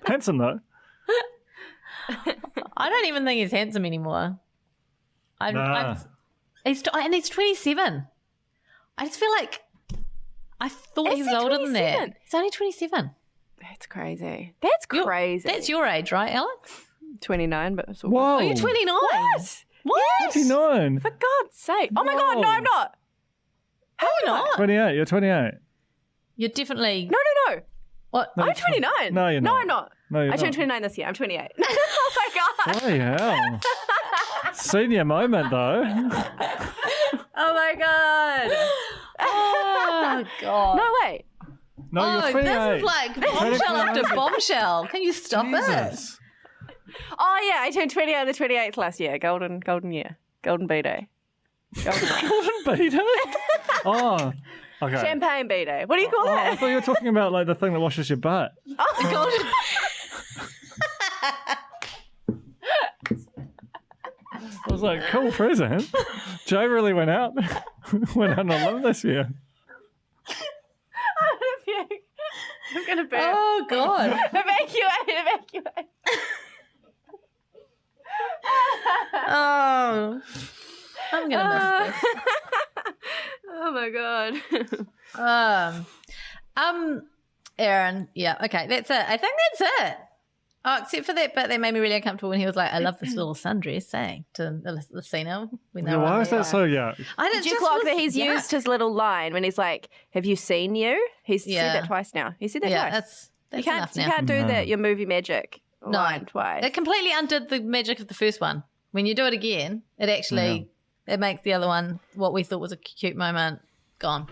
Handsome, though. I don't even think he's handsome anymore. He's 27. I just feel like I thought he was older than that. He's only 27. That's crazy. That's crazy. That's your age, right, Alex? 29, but it's all Whoa. Oh, you're 29. What? 29. For God's sake. Oh my God, no, I'm not. How are you not? 28. You're 28. You're definitely. No. What? I'm 29. No, you're not. No, I'm not. No, you're I not. turned 29 this year. I'm 28. Oh my God. Bloody hell. Senior moment, though. Oh my God. Oh, God. No, wait. No, you're 28. This is like bombshell after bombshell. Can you stop it? Jesus. Oh yeah, I turned 20 on the 28th last year. Golden year. Golden B-Day. Golden B-Day? Oh, okay. Champagne B-Day. What do you call I that? thought you were talking about like the thing that washes your butt. Oh, golden. I was like, cool present. Joe really went out on a limb this year. I'm gonna burp. Oh, God. Evacuate. Oh, I'm gonna miss this. Oh my God. Aaron. Yeah. Okay. That's it. I think that's it. Oh, except for that bit that made me really uncomfortable when he was like, "I love this little sundress," saying to Lucina. Why was that so yuck? Did you clock that he's used his little line when he's like, "Have you seen you?" He's said that twice now. He said that twice. That's you enough now. can't do that. Your movie magic line twice. It completely undid the magic of the first one. When you do it again, it actually it makes the other one, what we thought was a cute moment, gone.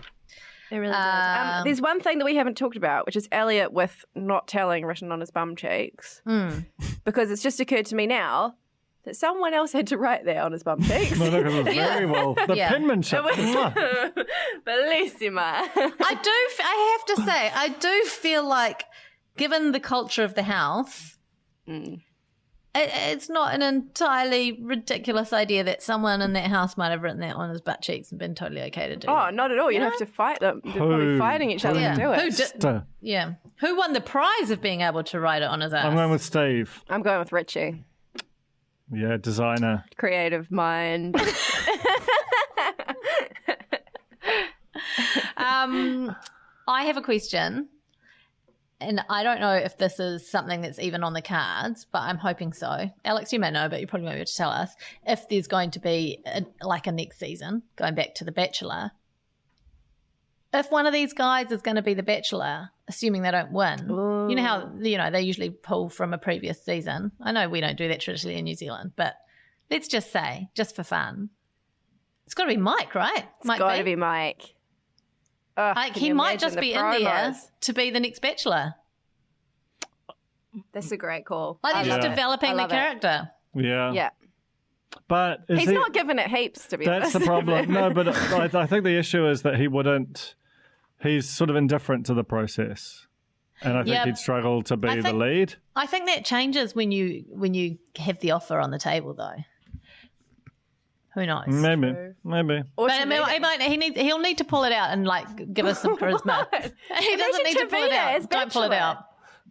It really did. There's one thing that we haven't talked about, which is Elliot with not telling written on his bum cheeks. Because it's just occurred to me now that someone else had to write that on his bum cheeks. No, because it was very well. The penmanship. Bellissima. I have to say, I do feel like, given the culture of the house, it's not an entirely ridiculous idea that someone in that house might have written that on his butt cheeks and been totally okay to do. Oh, not at all. You'd have to fight them. They're probably fighting each other to do it. Who won the prize of being able to write it on his ass? I'm going with Steve. I'm going with Richie. Yeah, designer. Creative mind. I have a question. And I don't know if this is something that's even on the cards, but I'm hoping so. Alex, you may know, but you probably won't be able to tell us if there's going to be a next season, going back to The Bachelor. If one of these guys is going to be The Bachelor, assuming they don't win, you know how they usually pull from a previous season. I know we don't do that traditionally in New Zealand, but let's just say, just for fun, it's got to be Mike, right? It's got to be Mike. He might just be in there to be the next Bachelor. That's a great call. Like they're just developing the character. Yeah. Yeah. But he's not giving it heaps, to be honest. That's the problem. No, but I think the issue is that he's sort of indifferent to the process. And I think he'd struggle to be the lead. I think that changes when you have the offer on the table, though. Who knows? Maybe. But he'll need to pull it out and like give us some charisma. He doesn't need to pull it out. Don't pull it out.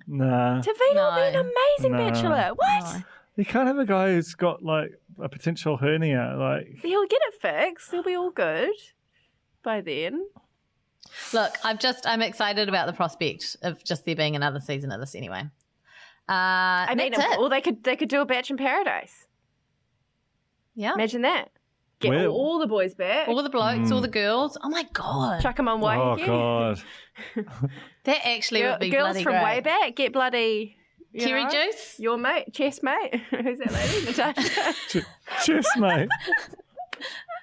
Nah. Tavino will be an amazing bachelor. What? No. You can't have a guy who's got like a potential hernia. Like he'll get it fixed. He'll be all good by then. Look, I'm excited about the prospect of just there being another season of this anyway. Or they could do a Batch in Paradise. Yeah. Imagine that. Get Where- all the boys back. All the blokes, all the girls. Oh my God. Chuck them on way Oh, again. God. That actually would be Girls bloody from great. way back, get bloody... Kiwi juice? Your mate, chest mate. Who's that lady? Natasha. Cheers, mate.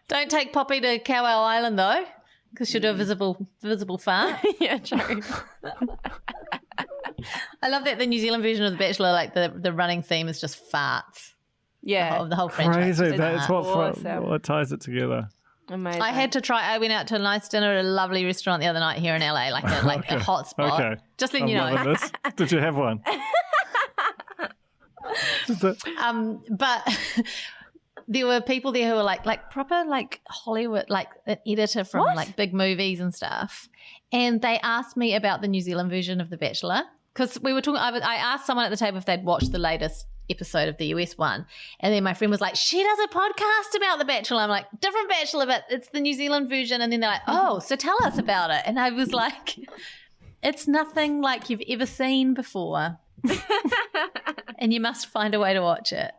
Don't take Poppy to Cowell Island though, because she'll do a visible fart. Yeah, true. I love that the New Zealand version of The Bachelor, like the running theme is just farts. Yeah. Of the whole franchise. Crazy. That's Awesome. what ties it together. Amazing. I had to try. I went out to a nice dinner at a lovely restaurant the other night here in LA, like a hot spot. Okay. Just letting you I'm know. loving this. Did you have one? But there were people there who were like proper like Hollywood, like an editor from like big movies and stuff, and they asked me about the New Zealand version of The Bachelor because we were talking. I asked someone at the table if they'd watched the latest episode of the US one, and then my friend was like, she does a podcast about The Bachelor. I'm like, different Bachelor, but it's the New Zealand version. And then they're like, oh, so tell us about it. And I was like, it's nothing like you've ever seen before. And you must find a way to watch it.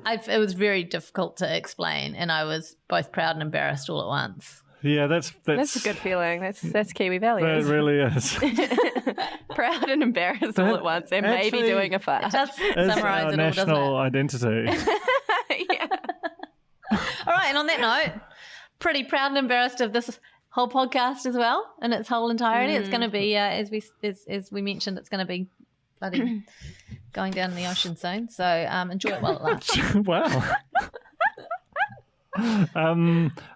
It was very difficult to explain, and I was both proud and embarrassed all at once. Yeah, that's a good feeling. That's Kiwi values. It really is. Proud and embarrassed all at once, and maybe Actually, doing a fart. It does It's summarise our it all, national doesn't identity. Yeah. it? All right, and on that note, pretty proud and embarrassed of this whole podcast as well, in its whole entirety. It's going to be, as we mentioned, it's going to be bloody going down in the ocean soon. So enjoy it while it lasts. Wow.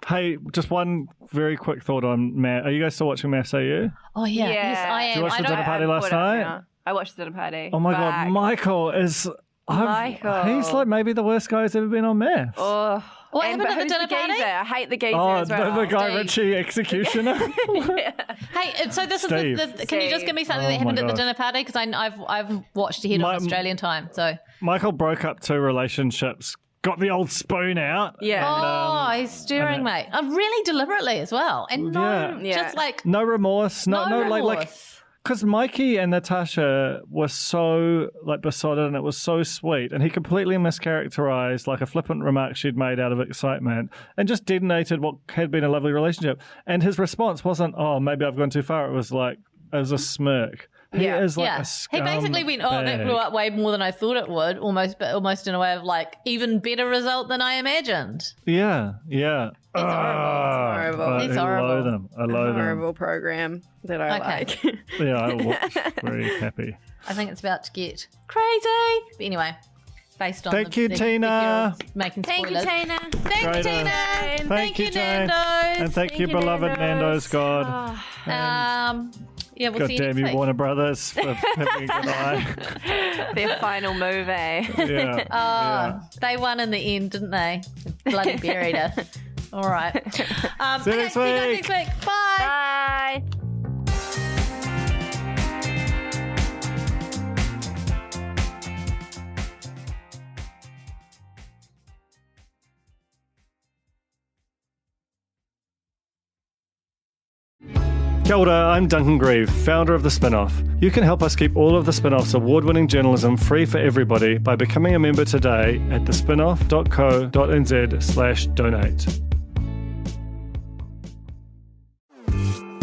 Hey, just one very quick thought on Matt. Are you guys still watching Maths AU? Oh yeah, yes I am. Did you watch the I dinner don't- party last night? I watched the dinner party. Oh my God, Michael is... Michael. He's like maybe the worst guy who's ever been on Maths. Oh. What And- happened but at the who's dinner party? geezer? I hate the geezer Oh, as well. the guy Steve. Richie executioner. Hey, so this Steve. is the, can you just give me something Oh that happened my at the gosh. dinner party? Because I've watched ahead My- of Australian time. So Michael broke up 2 relationships, got the old spoon out. Yeah. he's stirring, mate. Really deliberately as well, and just like No remorse. No remorse. like because Mikey and Natasha were so like besotted, and it was so sweet, and he completely mischaracterized like a flippant remark she'd made out of excitement, and just detonated what had been a lovely relationship. And his response wasn't, "Oh, maybe I've gone too far." It was a smirk. He is like a He basically went, "Oh, that blew up way more than I thought it would." Almost in a way of like even better result than I imagined. Yeah. It's horrible. I It's horrible. loathe them. I loathe them. Horrible program that I like. Yeah, I watched. Very happy. I think it's about to get crazy. But anyway, based on Thank you, Tina. making Thank you, spoilers. Tina. Thank you, Great, Tina. Thank you, Jane. Nando's. And thank you, beloved Nando's God. Yeah, we'll God see you damn next you, week. Warner Brothers, for having a good eye. Their final movie. Yeah. They won in the end, didn't they? Bloody buried us. All right. See you next See you guys week. next week. Bye. Bye. Kia ora, I'm Duncan Grieve, founder of The Spinoff. You can help us keep all of The Spinoff's award-winning journalism free for everybody by becoming a member today at thespinoff.co.nz/donate.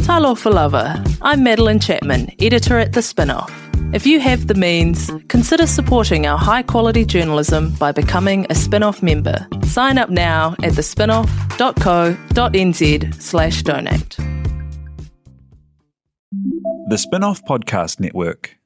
Talofa lover, I'm Madeline Chapman, editor at The Spinoff. If you have the means, consider supporting our high-quality journalism by becoming a Spinoff member. Sign up now at thespinoff.co.nz/donate. The Spinoff Podcast Network.